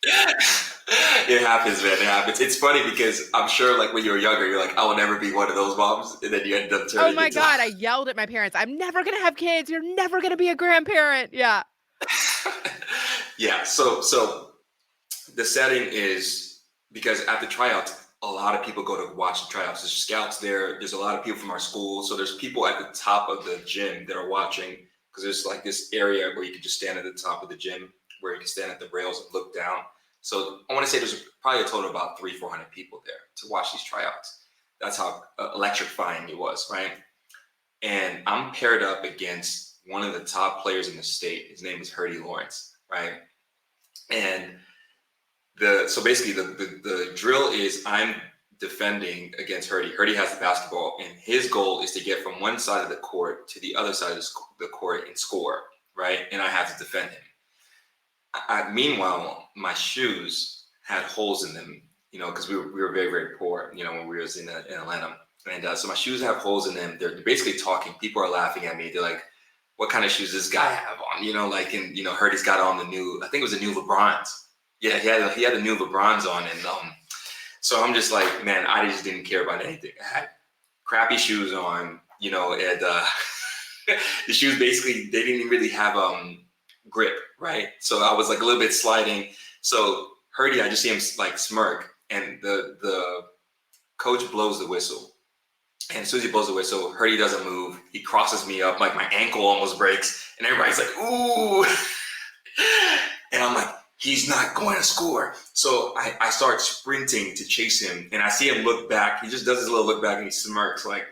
it happens, man. It happens. It's funny because I'm sure, like when you were younger, you're like, I will never be one of those moms, and then you end up Oh turning my into. God. I yelled at my parents. I'm never going to have kids. You're never going to be a grandparent. Yeah. Yeah. So the setting is because at the tryouts, a lot of people go to watch the tryouts. There's scouts there. There's a lot of people from our school. So there's people at the top of the gym that are watching, because there's like this area where you can just stand at the top of the gym, where you can stand at the rails and look down. So I want to say there's probably a total of about 300-400 people there to watch these tryouts. That's how electrifying it was, right? And I'm paired up against one of the top players in the state. His name is Herdy Lawrence, right? And so basically the drill is I'm defending against Herdy. Herdy has the basketball, and his goal is to get from one side of the court to the other side of the court and score, right? And I have to defend him. Meanwhile, my shoes had holes in them, because we were very, very poor, when we was in Atlanta. And so my shoes have holes in them. They're basically talking. People are laughing at me. They're like, what kind of shoes does this guy have on? Herdy's got on I think it was the new LeBrons. Yeah, he had the new LeBrons on. And so I'm just like, man, I just didn't care about anything. I had crappy shoes on, and the shoes basically, they didn't really have grip, right? So I was like a little bit sliding. So Herdy, I just see him like smirk, and the coach blows the whistle. And as soon as he blows the whistle, Herdy doesn't move. He crosses me up, like my ankle almost breaks, and everybody's like, ooh. And I'm like, he's not going to score. So I start sprinting to chase him, and I see him look back. He just does his little look back, and he smirks like,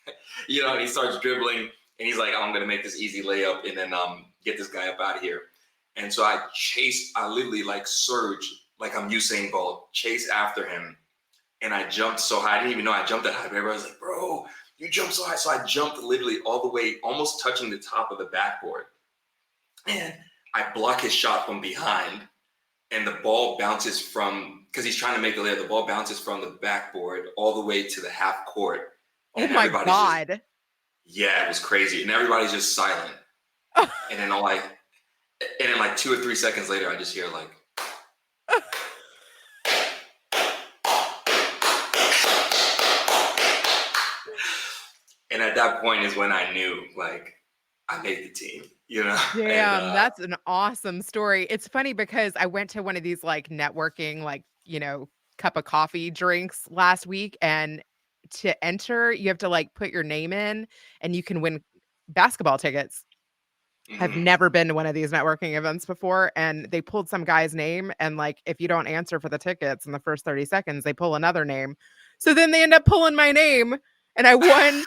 and he starts dribbling, and he's like, I'm going to make this easy layup and then get this guy up out of here. And so I literally like surge, like I'm Usain Bolt, chase after him. And I jumped so high. I didn't even know I jumped that high. But everybody was like, bro, you jumped so high. So I jumped literally all the way, almost touching the top of the backboard. And I block his shot from behind. And the ball bounces because he's trying to make the layup, the ball bounces from the backboard all the way to the half court. Oh my God. Yeah, it was crazy. And everybody's just silent. And then like 2 or 3 seconds later, I just hear like, and at that point is when I knew, like, I made the team, Damn, that's an awesome story. It's funny because I went to one of these like networking, like, cup of coffee drinks last week. And to enter, you have to like put your name in and you can win basketball tickets. Mm-hmm. I've never been to one of these networking events before. And they pulled some guy's name. And like, if you don't answer for the tickets in the first 30 seconds, they pull another name. So then they end up pulling my name, and I won.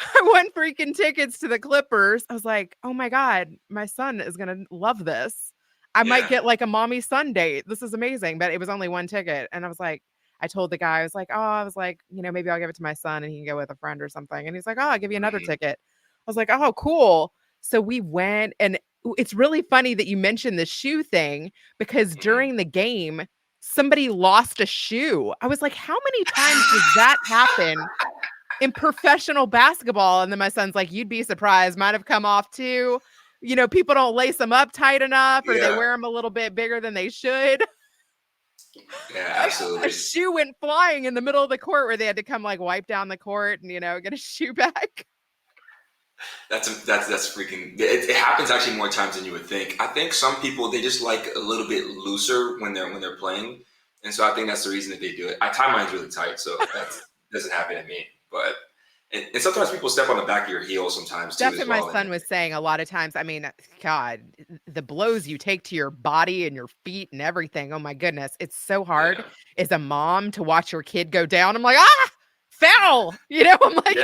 I won freaking tickets to the Clippers. I was like, oh my God, my son is going to love this. I might get like a mommy son date. This is amazing. But it was only one ticket. And I was like, I told the guy, maybe I'll give it to my son and he can go with a friend or something. And he's like, oh, I'll give you another ticket. I was like, oh, cool. So we went, and it's really funny that you mentioned the shoe thing, because during the game, somebody lost a shoe. I was like, how many times does that happen in professional basketball? And then my son's like, you'd be surprised. Might have come off too. People don't lace them up tight enough, or they wear them a little bit bigger than they should. Yeah, absolutely. A shoe went flying in the middle of the court where they had to come like wipe down the court and, get a shoe back. That's freaking, it happens actually more times than you would think. I think some people, they just like a little bit looser when they're playing. And so I think that's the reason that they do it. I tie mine really tight, so that doesn't happen to me. But and sometimes people step on the back of your heel sometimes too. That's what my son was saying a lot of times. I mean, God, the blows you take to your body and your feet and everything. Oh my goodness. It's so hard as a mom to watch your kid go down. I'm like, foul. I'm like,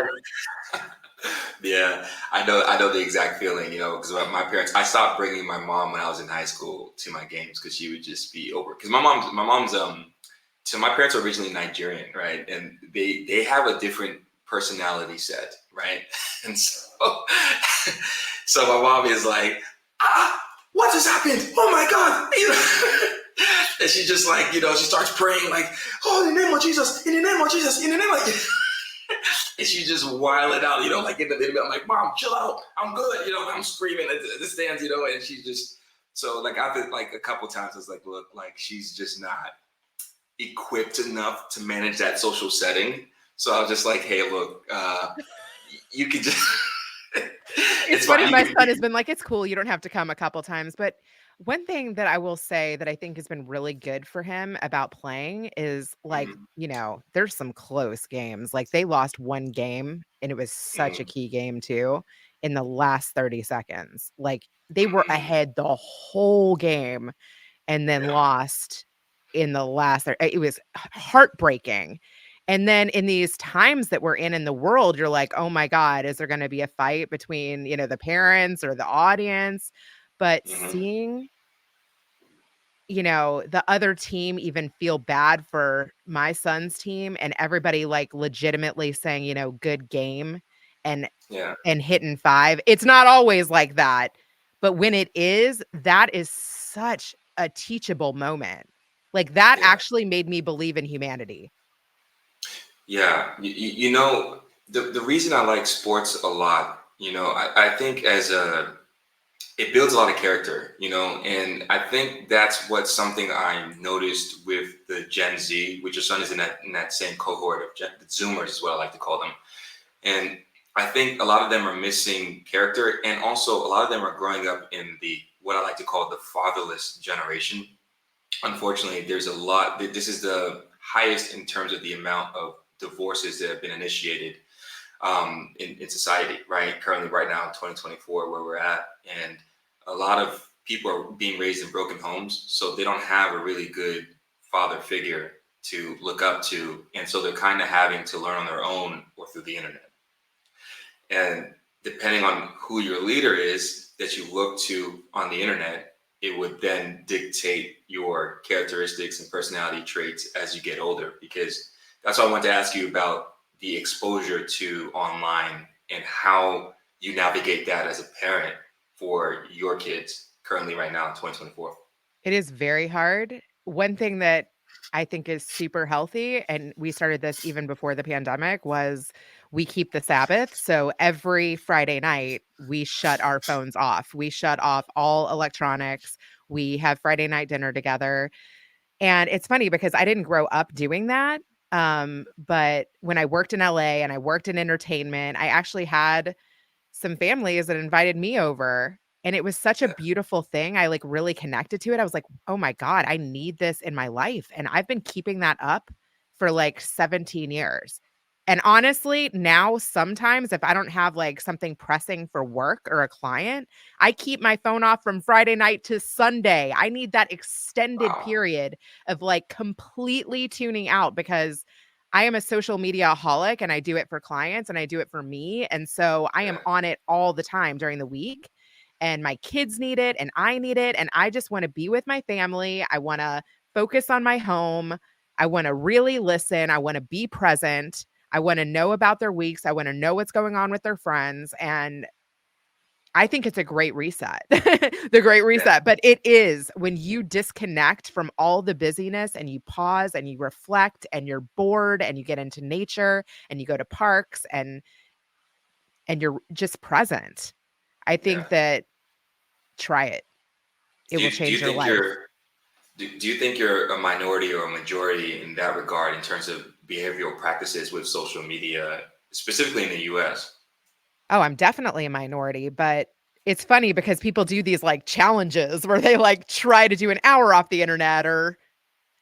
yeah, I know the exact feeling, because my parents, I stopped bringing my mom when I was in high school to my games because she would just be over. Because my mom's so my parents are originally Nigerian, right? And they have a different personality set, right? And so my mom is like, what just happened? Oh my God. And she just like, she starts praying like, oh, in the name of Jesus, in the name of Jesus, in the name of Jesus. And she just wild it out, like in the middle. I'm like, Mom, chill out. I'm good. I'm screaming at the stands, and she just, so like after like a couple times, I was like, look, like she's just not equipped enough to manage that social setting. So I was just like, hey, look, you could just, It's It's funny, fine. my son has been like, "It's cool, you don't have to come a couple times," but one thing that I will say that I think has been really good for him about playing is, like, Mhm, there's some close games, like, they lost 1 game, and it was such a mhm, key game too, in the last 30 seconds, like, they were mhm. ahead the whole game and then Yeah, lost in the last it was heartbreaking. And then in these times that we're in the world, you're like, "Oh my god, is there gonna be a fight between, the parents or the audience?" But mhm, seeing, the other team even feel bad for my son's team and everybody, like, legitimately saying, "Good game," and yeah, hitting 5. It's not always like that, but when it is, that is such a teachable moment. Like, that yeah, actually made me believe in humanity. yeah. The reason I like sports a lot, I think it builds a lot of character, and I think that's what something I noticed with the Gen Z, which your son is in that same cohort of the Zoomers, is what I like to call them. And I think a lot of them are missing character, and also a lot of them are growing up in the what I like to call the fatherless generation. Unfortunately, there's a lot. This is the highest in terms of the amount of divorces that have been initiated in society, right? Currently, right now, in 2024, where we're at, and a lot of people are being raised in broken homes, so they don't have a really good father figure to look up to, and so they're kind of having to learn on their own or through the internet. And depending on who your leader is that you look to on the internet, it would then dictate your characteristics and personality traits as you get older. Because that's why I wanted to ask you about the exposure to online and how you navigate that as a parent for your kids currently right now in 2024. It is very hard. One thing that I think is super healthy, and we started this even before the pandemic, was we keep the Sabbath. So every Friday night, we shut our phones off. We shut off all electronics. We have Friday night dinner together. And it's funny because I didn't grow up doing that. But when I worked in LA and I worked in entertainment, I actually had some families that invited me over, and it was such a Yeah. beautiful thing. I, like, really connected to it. I was like, "Oh my god, I need this in my life," and I've been keeping that up for, like, 17 years. And honestly, now sometimes if I don't have, like, something pressing for work or a client, I keep my phone off from Friday night to Sunday. I need that extended Wow. period of, like, completely tuning out because I am a social media holic and I do it for clients and I do it for me. And so I am Yeah. on it all the time during the week. And my kids need it and I need it. And I just want to be with my family. I want to focus on my home. I want to really listen. I want to be present. I want to know about their weeks. I want to know what's going on with their friends. And I think it's a great reset. The great Yeah. reset, but it is when you disconnect from all the busyness and you pause and you reflect and you're bored and you get into nature and you go to parks and you're just present. I Yeah. think that try it. It Do will you, do you change your think life. you're a minority or a majority in that regard in terms of behavioral practices with social media, specifically in the US? Oh, I'm definitely a minority, but it's funny because people do these like challenges where they like try to do an hour off the internet or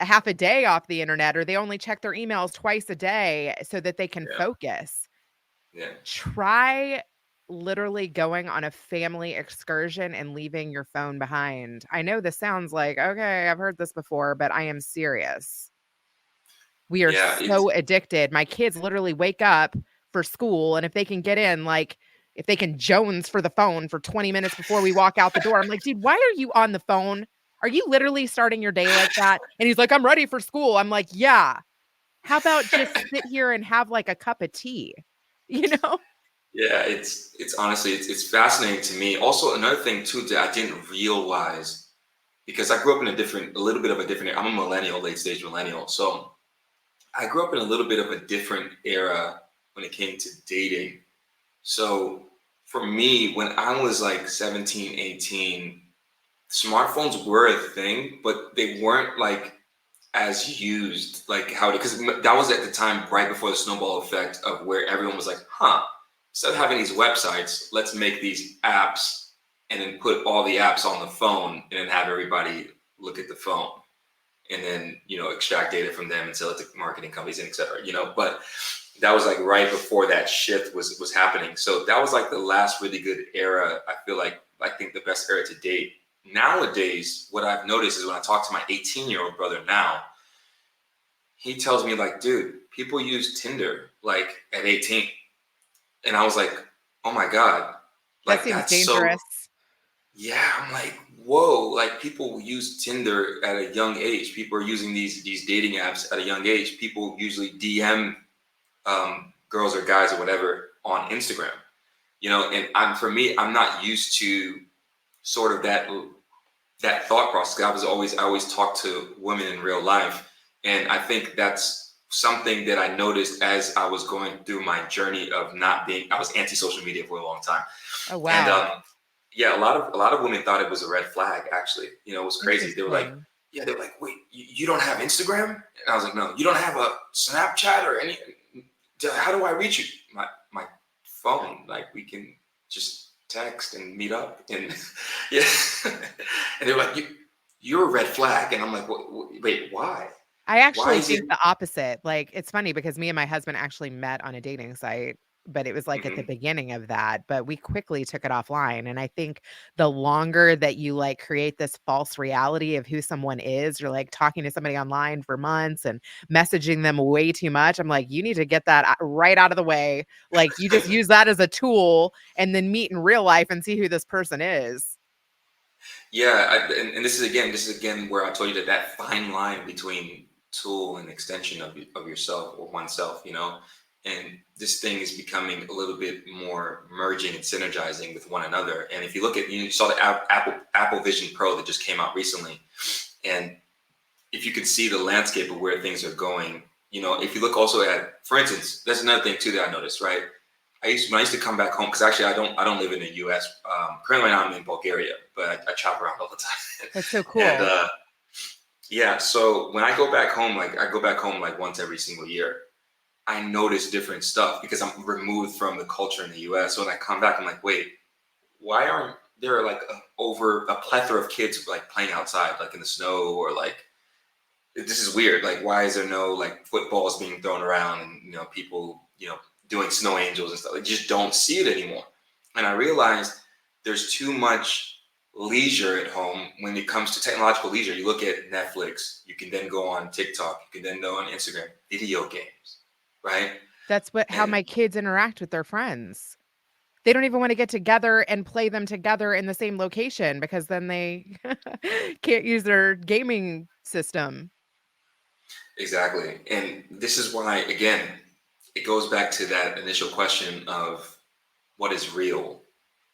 a half a day off the internet, or they only check their emails twice a day so that they can Yeah, focus. yeah, Try literally going on a family excursion and leaving your phone behind. I know this sounds like, okay, I've heard this before, but I am serious. We are yeah. It's so addicted. My kids literally wake up for school, and if they can get in, like, if they can Jones for the phone for 20 minutes before we walk out the door, I'm like, dude, why are you on the phone? Are you literally starting your day like that? And he's like, I'm ready for school. I'm like, yeah. How about just sit here and have like a cup of tea? You know? yeah. It's honestly it's fascinating to me. Also, another thing too that I didn't realize because I grew up in a little bit of a different. I'm a millennial, late stage millennial, so I grew up in a little bit of a different era when it came to dating. So for me, when I was like 17, 18, smartphones were a thing, but they weren't like as used like how because that was at the time right before the snowball effect of where everyone was like, huh, instead of having these websites, let's make these apps and then put all the apps on the phone and then have everybody look at the phone and then, extract data from them and sell it to marketing companies and et cetera, but that was like right before that shift was happening. So that was like the last really good era. I feel like, I think the best era to date. Nowadays, what I've noticed is when I talk to my 18-year-old brother now, he tells me like, dude, people use Tinder like at 18. And I was like, oh my God, That like seems that's so, dangerous. yeah, I'm like, whoa, like people use Tinder at a young age. People are using these dating apps at a young age. People usually DM girls or guys or whatever on Instagram, and for me, I'm not used to sort of that thought process. I always talk to women in real life. And I think that's something that I noticed as I was going through my journey of I was anti-social media for a long time. Oh, And wow. yeah, a lot of women thought it was a red flag, actually. It was crazy. They were like, Interesting. yeah, they were like, wait, you don't have Instagram? And I was like, no, you don't have a Snapchat or any, how do I reach you? My phone, like we can just text and meet up and yeah. And they're like, you're a red flag. And I'm like, wait, why? I Why actually is it? think the opposite. Like, it's funny because me and my husband actually met on a dating site, but it was like at the Mhm. beginning of that, but we quickly took it offline. And I think the longer that you like create this false reality of who someone is, you're like talking to somebody online for months and messaging them way too much. I'm like, you need to get that right out of the way. Like, you just use that as a tool and then meet in real life and see who this person is. Yeah, and this is again where I told you that fine line between tool and extension of yourself or oneself, and this thing is becoming a little bit more merging and synergizing with one another. And if you look at, you saw the Apple Vision Pro that just came out recently, and if you could see the landscape of where things are going, if you look also at, for instance, that's another thing too that I noticed, right? When I used to come back home, because actually I don't live in the U.S. Currently now I'm in Bulgaria, but I travel around all the time. That's so And cool. yeah, so when I go back home, like once every single year, I notice different stuff because I'm removed from the culture in the U.S. So when I come back, I'm like, wait, why aren't there like over a plethora of kids like playing outside, like in the snow, or like this is weird. Like, why is there no like footballs being thrown around and people doing snow angels and stuff? I just don't see it anymore. And I realized there's too much leisure at home when it comes to technological leisure. You look at Netflix, you can then go on TikTok, you can then go on Instagram, video games, right? That's how And my kids interact with their friends. They don't even wanna get together and play them together in the same location because then they can't use their gaming system. exactly. And this is why, again, it goes back to that initial question of what is real,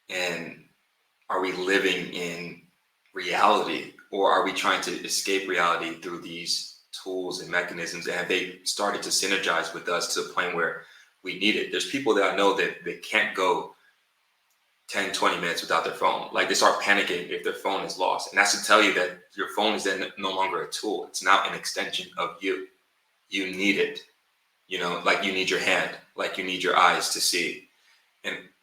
and are we living in reality, or are we trying to escape reality through these tools and mechanisms? And have they started to synergize with us to the point where we need it? There's people that I know that they can't go 10, 20 minutes without their phone. Like they start panicking if their phone is lost. And that's to tell you that your phone is then no longer a tool. It's now an extension of you. You need it. Like you need your hand, like you need your eyes to see.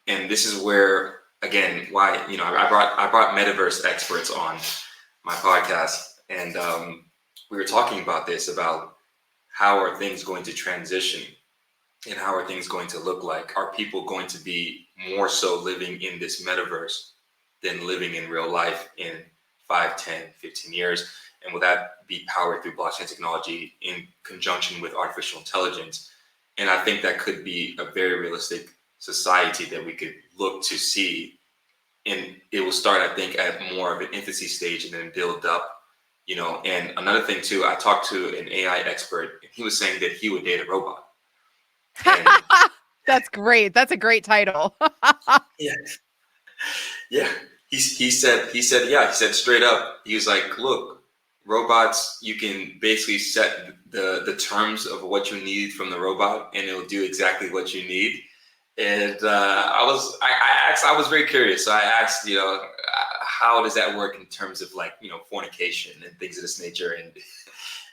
And this is where, again, why I brought metaverse experts on my podcast, and we were talking about this, about how are things going to transition and how are things going to look like. Are people going to be more so living in this metaverse than living in real life in 5, 10, 15 years? And will that be powered through blockchain technology in conjunction with artificial intelligence? And I think that could be a very realistic society that we could look to see. And it will start, I think, at more of an infancy stage and then build up, And another thing too, I talked to an AI expert, and he was saying that he would date a robot. And That's great. That's a great title. yeah, yeah. He said straight up, he was like, look, robots, you can basically set the terms of what you need from the robot, and it'll do exactly what you need. And I was very curious. So I asked, how does that work in terms of like, fornication and things of this nature?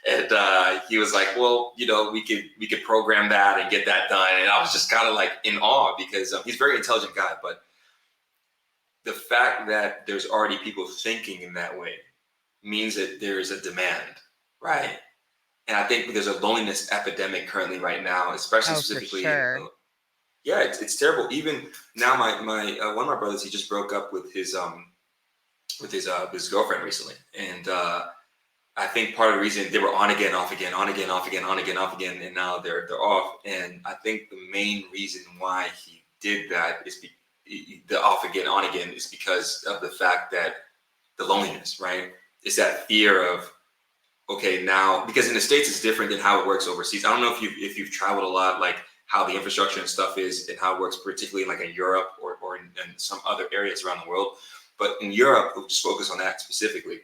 And he was like, well, we could program that and get that done. And I was just kind of like in awe because he's a very intelligent guy. But the fact that there's already people thinking in that way means that there is a demand, right? And I think there's a loneliness epidemic currently right now, especially Oh, for specifically sure. yeah, it's terrible. Even now, my one of my brothers, he just broke up with his girlfriend recently, and I think part of the reason they were on again, off again, on again, off again, on again, off again, and now they're off. And I think the main reason why he did that is the off again, on again is because of the fact that the loneliness, right? It's that fear of okay now because in the States it's different than how it works overseas. I don't know if you've traveled a lot, like how the infrastructure and stuff is and how it works, particularly like in Europe or in some other areas around the world. But in Europe, we'll just focus on that specifically.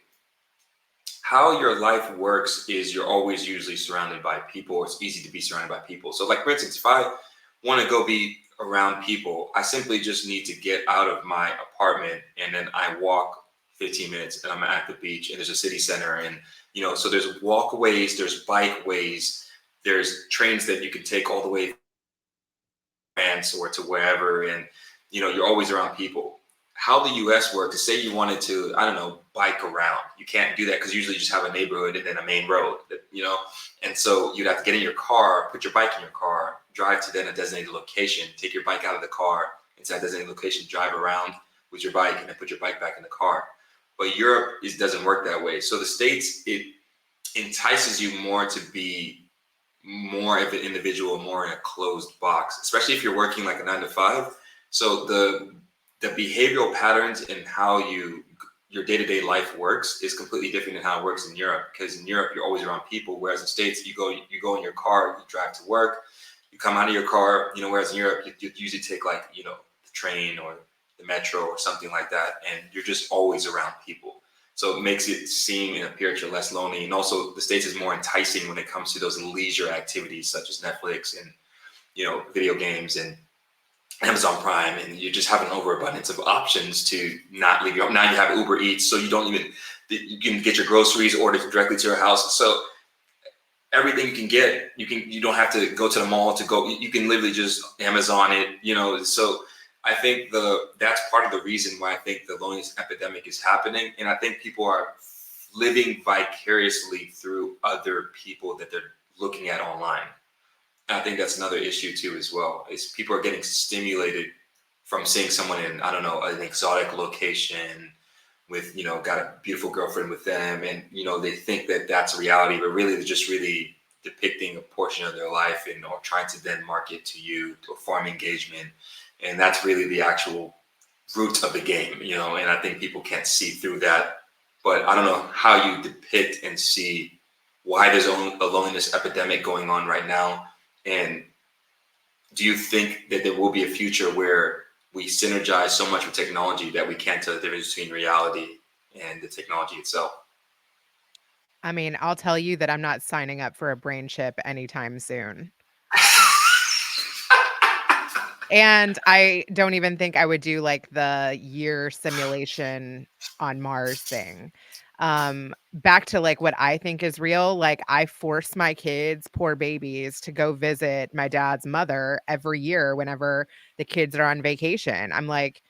How your life works is you're always usually surrounded by people. It's easy to be surrounded by people. So like for instance, if I want to go be around people, I simply just need to get out of my apartment and then I walk 15 minutes and I'm at the beach and there's a city center and so there's walkways, there's bikeways, there's trains that you can take all the way to France or to wherever and you're always around people. How the US works is say you wanted to, I don't know, bike around. You can't do that because usually you just have a neighborhood and then a main road, and so you'd have to get in your car, put your bike in your car, drive to then a designated location, take your bike out of the car, into that designated location, drive around with your bike and then put your bike back in the car. But Europe doesn't work that way. So the States, it entices you more to be more of an individual, more in a closed box, especially if you're working like a 9 to 5. So the behavioral patterns and how your day-to-day life works is completely different than how it works in Europe. Because in Europe, you're always around people, whereas in the States, you go in your car, you drive to work, you come out of your car, whereas in Europe, you usually take like, the train or the metro or something like that. And you're just always around people. So it makes it seem and appear that you're less lonely. And also the States is more enticing when it comes to those leisure activities such as Netflix and, video games and Amazon Prime, and you just have an overabundance of options to not leave your home. Now you have Uber Eats, so you can get your groceries ordered directly to your house. So everything you can get, you don't have to go to the mall to go. You can literally just Amazon it, So I think that's part of the reason why I think the loneliness epidemic is happening, and I think people are living vicariously through other people that they're looking at online. I think that's another issue too, as well, is people are getting stimulated from seeing someone in, I don't know, an exotic location with, got a beautiful girlfriend with them. And, they think that that's reality, but really they're just really depicting a portion of their life or trying to then market to you to form engagement. And that's really the actual root of the game, and I think people can't see through that. But I don't know how you depict and see why there's a loneliness epidemic going on right now. And do you think that there will be a future where we synergize so much with technology that we can't tell the difference between reality and the technology itself? I mean, I'll tell you that I'm not signing up for a brain chip anytime soon. And I don't even think I would do like the year simulation on Mars thing. Back to like what I think is real, like I force my kids, poor babies, to go visit my dad's mother every year whenever the kids are on vacation. I'm like,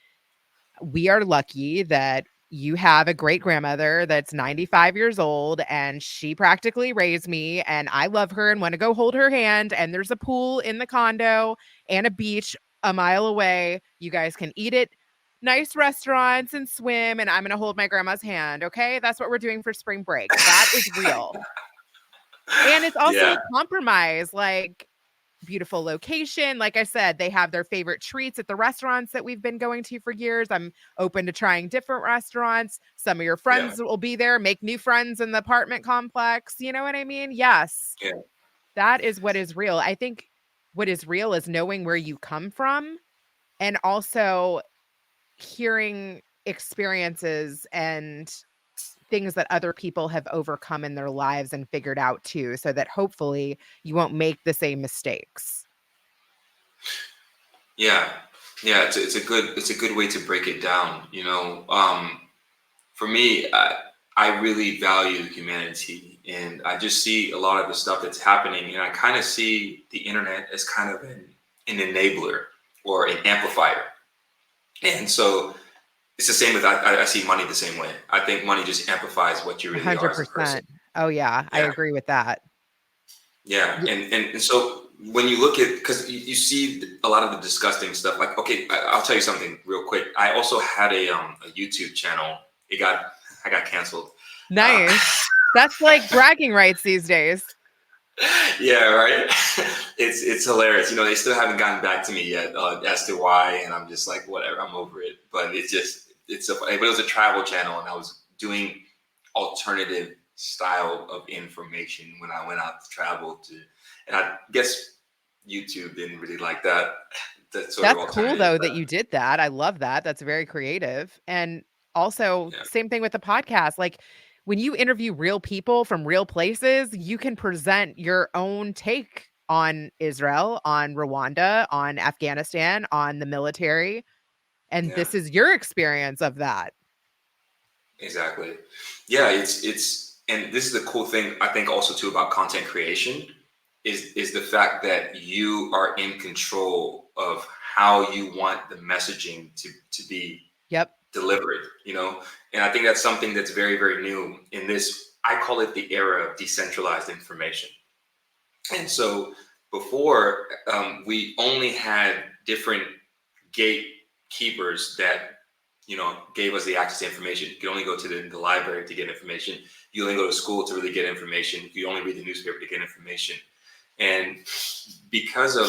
we are lucky that you have a great grandmother that's 95 years old and she practically raised me and I love her and want to go hold her hand. And there's a pool in the condo and a beach a mile away. You guys can eat at nice restaurants and swim. And I'm going to hold my grandma's hand. Okay. That's what we're doing for spring break. That is real. And it's also Yeah. a compromise. Like, beautiful location. Like I said, they have their favorite treats at the restaurants that we've been going to for years. I'm open to trying different restaurants. Some of your Yeah. friends will be there, make new friends in the apartment complex. You know what I mean? Yes. Yeah. That is what is real. I think what is real is knowing where you come from and also hearing experiences and things that other people have overcome in their lives and figured out too, so that hopefully you won't make the same mistakes. Yeah. Yeah. It's a good way to break it down. For me, I really value humanity and I just see a lot of the stuff that's happening, and I kind of see the internet as kind of an enabler or an amplifier. And so it's the same with, I see money the same way. I think money just amplifies what you really are as a person. 100%. Oh yeah, I Yeah. agree with that. Yeah. And so when you look at, because you see a lot of the disgusting stuff, like, okay, I'll tell you something real quick. I also had a YouTube channel. I got canceled. Uh, Nice. That's like bragging rights these days. yeah, right. It's hilarious. They still haven't gotten back to me yet as to why, and I'm just like, whatever, I'm over it. But but it was a travel channel, and I was doing alternative style of information when I went out to travel to, and I guess YouTube didn't really like that. That sort of That's cool alternative. though that you did that. I love that. That's very creative. And also, Yeah, same thing with the podcast. Like when you interview real people from real places, you can present your own take on Israel, on Rwanda, on Afghanistan, on the military. And yeah. this is your experience of that. Exactly. Yeah, and this is the cool thing I think also too about content creation is the fact that you are in control of how you want the messaging to be Yep. delivered, And I think that's something that's very, very new in this. I call it the era of decentralized information. And so before, we only had different gatekeepers that gave us the access to information. You could only go to the library to get information. You only go to school to really get information. You only read the newspaper to get information. And because of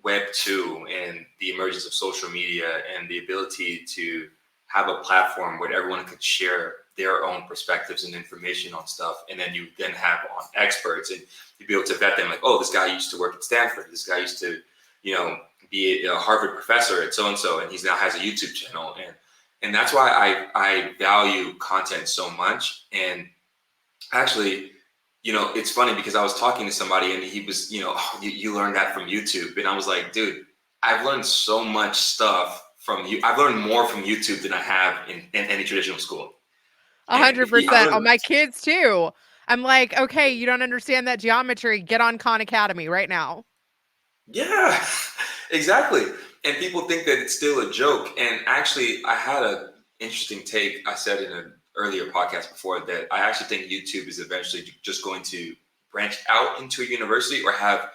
Web 2 and the emergence of social media and the ability to have a platform where everyone could share their own perspectives and information on stuff, and then you then have on experts, and you'd be able to vet them, like, oh, this guy used to work at Stanford, this guy used to be a Harvard professor at so and so, and he's now has a YouTube channel, and that's why I value content so much. And actually, it's funny because I was talking to somebody and he was, oh, you learned that from YouTube. And I was like, dude, I've learned so much stuff from you. I've learned more from YouTube than I have in any traditional school. And 100% on my kids too. I'm like, okay, you don't understand that geometry. Get on Khan Academy right now. yeah, exactly. And people think that it's still a joke. And actually, I had an interesting take. I said in an earlier podcast before that I actually think YouTube is eventually just going to branch out into a university or have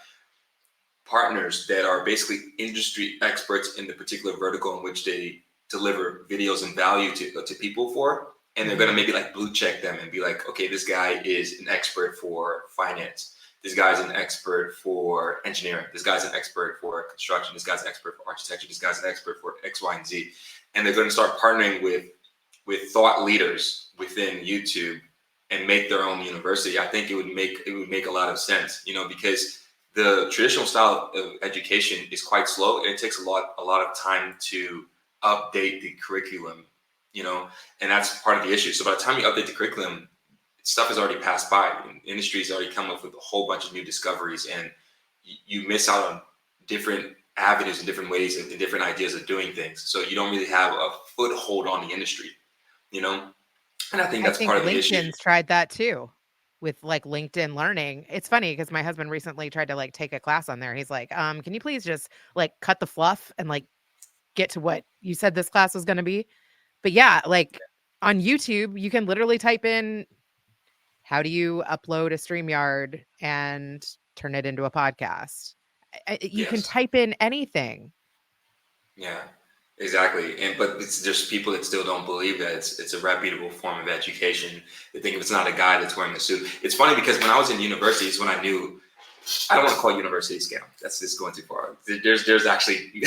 partners that are basically industry experts in the particular vertical in which they deliver videos and value to people for. And they're going to maybe like blue check them and be like, okay, this guy is an expert for finance. This guy's an expert for engineering. This guy's an expert for construction. This guy's an expert for architecture. This guy's an expert for X, Y, and Z. And they're going to start partnering with thought leaders within YouTube and make their own university. I think it would make a lot of sense, because the traditional style of education is quite slow, and it takes a lot of time to update the curriculum, and that's part of the issue. So by the time you update the curriculum, stuff has already passed by. Industry has already come up with a whole bunch of new discoveries, and you miss out on different avenues and different ways and different ideas of doing things. So you don't really have a foothold on the industry, and I think that's part of the issue. LinkedIn's tried that too with like LinkedIn Learning. It's funny because my husband recently tried to like take a class on there. He's like, can you please just like cut the fluff and like get to what you said this class was going to be? But yeah, like on YouTube, you can literally type in, how do you upload a StreamYard and turn it into a podcast? You can type in anything. Yeah, exactly. But it's just people that still don't believe that it's a reputable form of education. They think if it's not a guy that's wearing a suit. It's funny because when I was in university is when I knew, I don't want to call university scam. That's just going too far. There's actually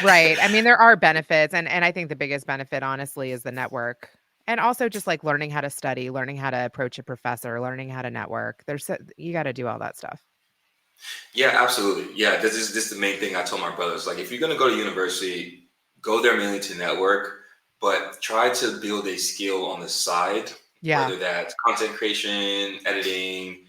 right. I mean, there are benefits, and I think the biggest benefit, honestly, is the network. And also just like learning how to study, learning how to approach a professor, learning how to network. You got to do all that stuff. Yeah, absolutely. Yeah, this is the main thing I told my brothers. Like, if you're going to go to university, go there mainly to network, but try to build a skill on the side. Yeah. Whether that's content creation, editing,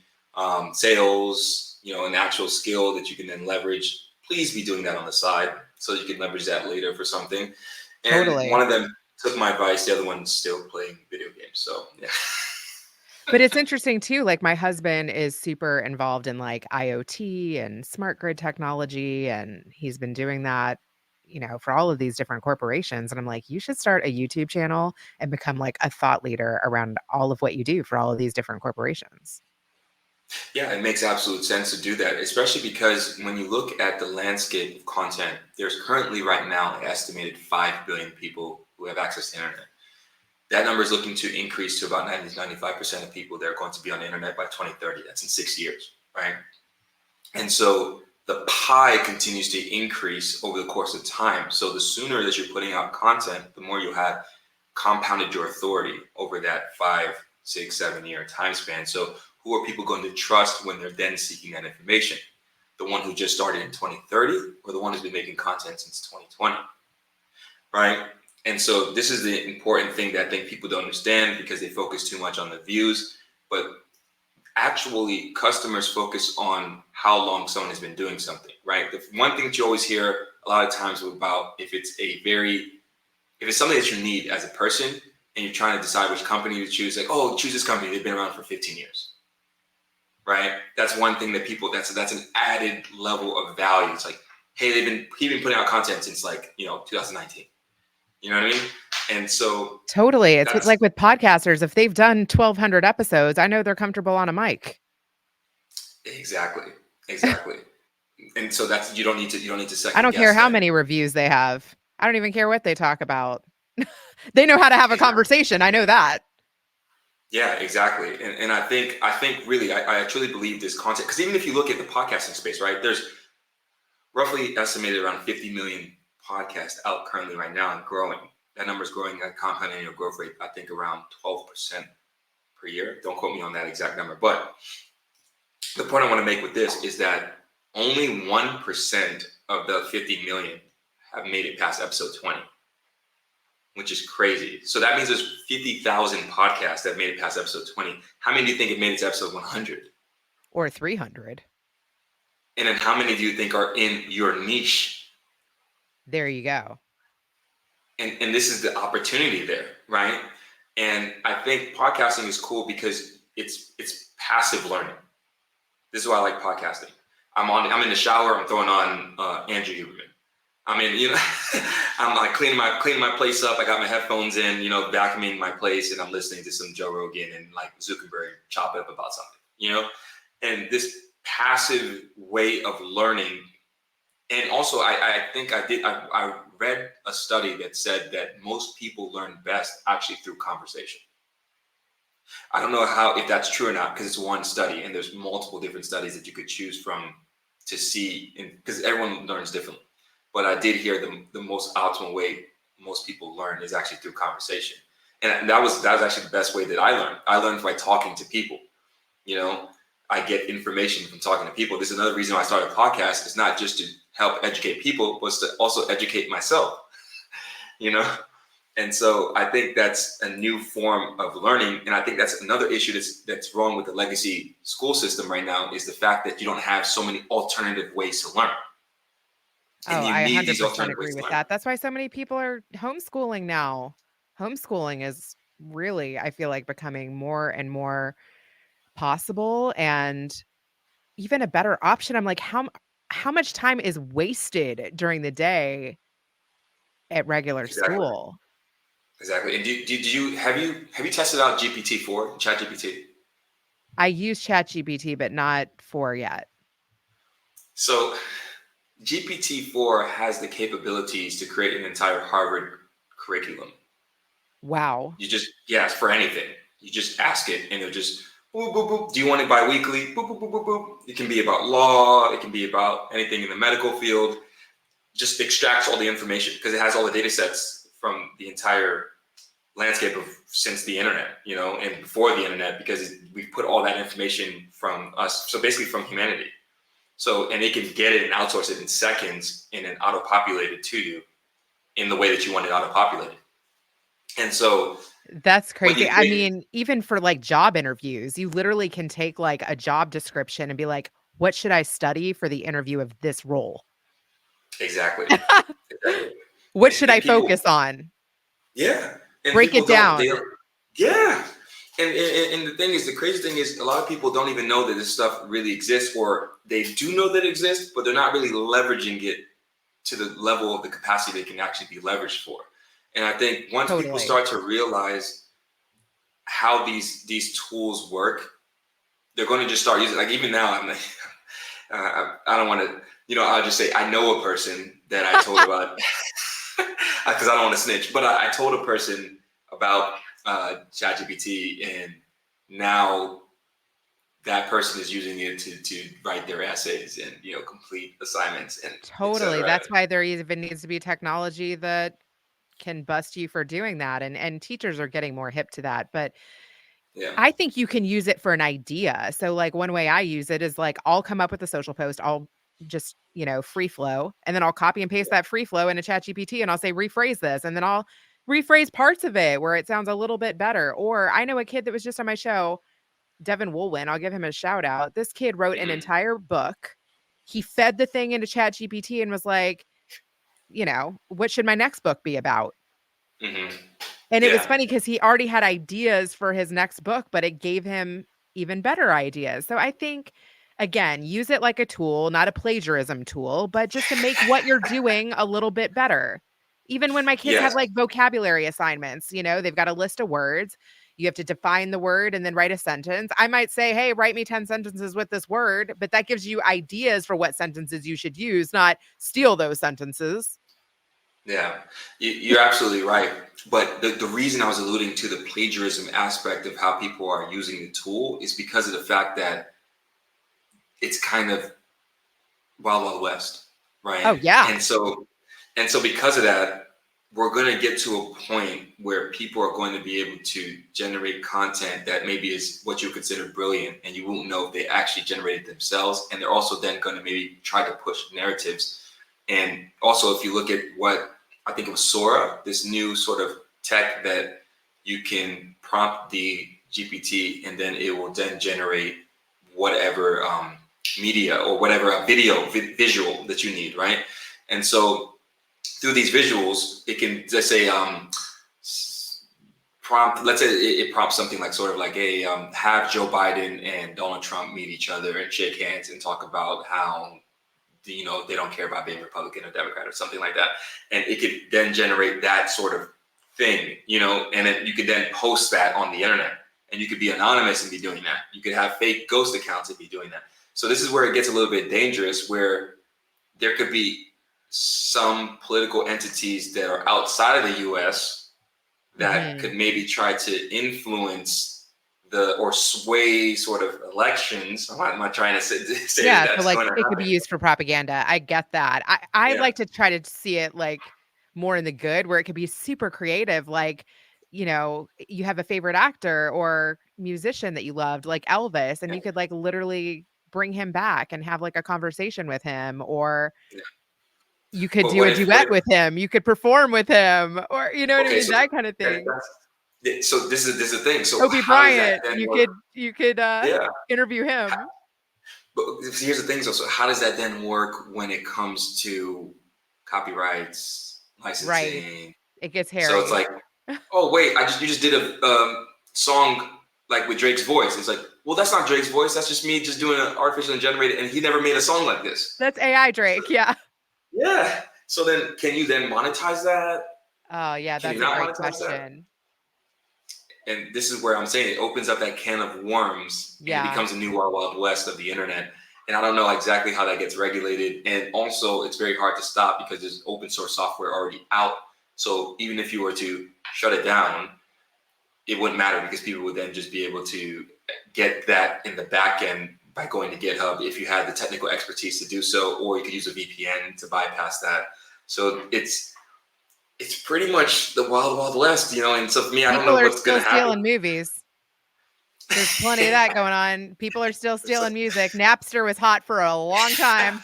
sales, an actual skill that you can then leverage. Please be doing that on the side so you can leverage that later for something. And Totally. one of them took my advice. The other one's still playing video games. So, yeah. But it's interesting too, like my husband is super involved in like IoT and smart grid technology, and he's been doing that, for all of these different corporations. And I'm like, you should start a YouTube channel and become like a thought leader around all of what you do for all of these different corporations. Yeah, it makes absolute sense to do that, especially because when you look at the landscape of content, there's currently right now an estimated 5 billion people who have access to internet. That number is looking to increase to about 95% of people that are going to be on the internet by 2030. That's in 6 years, right? And so the pie continues to increase over the course of time. So the sooner that you're putting out content, the more you have compounded your authority over that 5, 6, 7 year time span. So who are people going to trust when they're then seeking that information? The one who just started in 2030 or the one who's been making content since 2020, right? And so this is the important thing that I think people don't understand because they focus too much on the views, but actually customers focus on how long someone has been doing something, right? The one thing that you always hear a lot of times about if it's something that you need as a person and you're trying to decide which company to choose, like, oh, choose this company, they've been around for 15 years, right? That's one thing that people, that's an added level of value. It's like, hey, he's been putting out content since 2019. You know what I mean? And so Totally. It's that's like with podcasters, if they've done 1,200 episodes, I know they're comfortable on a mic. exactly. And so that's, you don't need to second I don't care guess how that. many reviews they have. I don't even care what they talk about. They know how to have a conversation. I know that. Yeah, exactly. And I think really, I truly believe this content, because even if you look at the podcasting space, right, there's roughly estimated around 50 million podcasts out currently right now and growing. That number is growing at a compound annual growth rate, I think around 12% per year. Don't quote me on that exact number. But the point I want to make with this is that only 1% of the 50 million have made it past episode 20, which is crazy. So that means there's 50,000 podcasts that made it past episode 20. How many do you think it made it to episode 100? Or 300. And then how many do you think are in your niche? There you go. And this is the opportunity there, right? And I think podcasting is cool because it's passive learning. This is why I like podcasting. I'm in the shower, I'm throwing on Andrew Huberman. I'm like cleaning my place up. I got my headphones in, vacuuming my place, and I'm listening to some Joe Rogan and like Zuckerberg chop it up about something, and this passive way of learning. And also, I read a study that said that most people learn best actually through conversation. I don't know if that's true or not, because it's one study and there's multiple different studies that you could choose from to see, because everyone learns differently. But I did hear the most optimal way most people learn is actually through conversation. And that was actually the best way that I learned. I learned by talking to people. I get information from talking to people. This is another reason why I started a podcast. It's not just to help educate people, but it's to also educate myself, And so I think that's a new form of learning. And I think that's another issue that's wrong with the legacy school system right now, is the fact that you don't have so many alternative ways to learn. And I 100% agree with that. That's why so many people are homeschooling now. Homeschooling is really, I feel like, becoming more and more possible and even a better option. I'm like, how much time is wasted during the day at regular school? Exactly. And have you tested out GPT-4, ChatGPT? I use ChatGPT, but not 4 yet. So GPT-4 has the capabilities to create an entire Harvard curriculum. Wow. It's for anything. You just ask it and it'll just boop, boop, boop. Do you want it bi-weekly? Boop, boop, boop, boop, boop. It can be about law. It can be about anything in the medical field. Just extracts all the information because it has all the data sets from the entire landscape of since the internet, and before the internet, because we put all that information from us. So basically from humanity. So, and it can get it and outsource it in seconds and then auto-populate it to you in the way that you want it auto-populated. And so that's crazy. I mean, even for like job interviews, you literally can take like a job description and be like, what should I study for the interview of this role? Exactly. What should I focus on? Yeah. And break it down. Yeah. And the thing is, the crazy thing is, a lot of people don't even know that this stuff really exists, or they do know that it exists, but they're not really leveraging it to the level of the capacity they can actually be leveraged for. And I think once people Totally. start to realize how these tools work, they're going to just start using. Like even now, I'm like, I don't want to, I'll just say I know a person that I told about because I don't want to snitch, but I told a person about ChatGPT, and now that person is using it to write their essays and complete assignments and Totally. etc. That's why there even needs to be technology that can bust you for doing that, and teachers are getting more hip to that, but Yeah. I think you can use it for an idea. So, like, one way I use it is, like, I'll come up with a social post, I'll just, free flow, and then I'll copy and paste that free flow into ChatGPT, and I'll say, "Rephrase this," and then I'll rephrase parts of it where it sounds a little bit better. Or I know a kid that was just on my show, Devin Woolwin, I'll give him a shout out. This kid wrote an Hmm. entire book. He fed the thing into ChatGPT and was like, "What should my next book be about?" Hmm. And it was Yeah. funny because he already had ideas for his next book, but it gave him even better ideas. So I think, again, use it like a tool, not a plagiarism tool, but just to make what you're doing a little bit better. Even when my kids have Yes. like vocabulary assignments, they've got a list of words. You have to define the word and then write a sentence. I might say, hey, write me 10 sentences with this word, but that gives you ideas for what sentences you should use, not steal those sentences. Yeah, you're absolutely right. But the reason I was alluding to the plagiarism aspect of how people are using the tool is because of the fact that it's kind of wild, wild west, right? Oh, yeah. And so because of that, we're going to get to a point where people are going to be able to generate content that maybe is what you consider brilliant, and you won't know if they actually generated themselves. And they're also then going to maybe try to push narratives. And also, if you look at what I think it was Sora, this new sort of tech that you can prompt the GPT, and then it will then generate whatever media or whatever visual that you need, right? And so through these visuals, it can just say prompt. Let's say it prompts something like sort of like a have Joe Biden and Donald Trump meet each other and shake hands and talk about how they don't care about being Republican or Democrat or something like that, and it could then generate that sort of thing, and then you could then post that on the internet, and you could be anonymous and be doing that. You could have fake ghost accounts and be doing that. So this is where it gets a little bit dangerous, where there could be some political entities that are outside of the U.S. that Mhm. could maybe try to influence or sway sort of elections. I'm not trying to say that Yeah, so, that's like, going to it could be happen. used for propaganda. I get that. I Yeah. like to try to see it, like, more in the good, where it could be super creative, like, you have a favorite actor or musician that you loved, like Elvis, and Yeah. you could, like, literally bring him back and have, like, a conversation with him, or Yeah. you could But do what a if, what duet if with him, you could perform with him, or you know what I okay, mean? so That kinda thing. so this is the thing. So Kobe how does that Bryant, then you work? could, Yeah. interview him. But here's the thing. So how does that then work when it comes to copyrights, Right. licensing? It gets So it's hairy. like, oh wait, you just did a song like with Drake's voice. It's like, well, that's not Drake's voice. That's just me just doing an artificially generated, and he never made a song like this. That's AI So, Drake, yeah. yeah. So then, can you then monetize that? Oh, yeah, Can you that's a not great monetize that? question. And this is where I'm saying it opens up that can of worms, and it Yeah. becomes a new wild, wild west of the internet. And I don't know exactly how that gets regulated. And also, it's very hard to stop because there's open source software already out. So even if you were to shut it down, it wouldn't matter because people would then just be able to get that in the back end by going to GitHub if you had the technical expertise to do so, or you could use a VPN to bypass that. So it's pretty much the wild, wild west, And so for me, I don't People know are what's going still to happen. stealing movies. There's plenty of that going on. People are still It's like, stealing music. Napster was hot for a long time.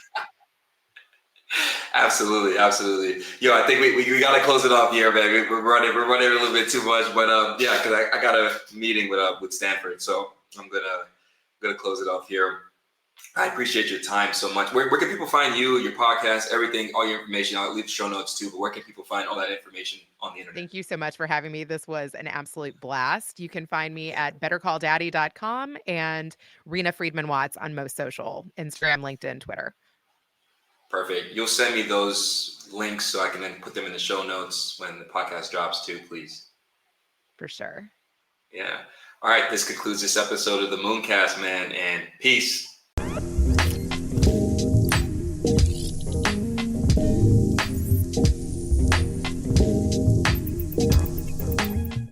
absolutely, absolutely. I think we got to close it off here, man. We're running a little bit too much, but yeah, because I got a meeting with Stanford, so I'm gonna close it off here. I appreciate your time so much. Where can people find you, your podcast, everything, all your information? I'll leave the show notes too, but where can people find all that information on the internet? Thank you so much for having me. This was an absolute blast. You can find me at bettercalldaddy.com and Reena Friedman Watts on most social, Instagram, LinkedIn, Twitter. Perfect. You'll send me those links so I can then put them in the show notes when the podcast drops too, please. For sure. Yeah. All right. This concludes this episode of the Mooncast, man, and peace.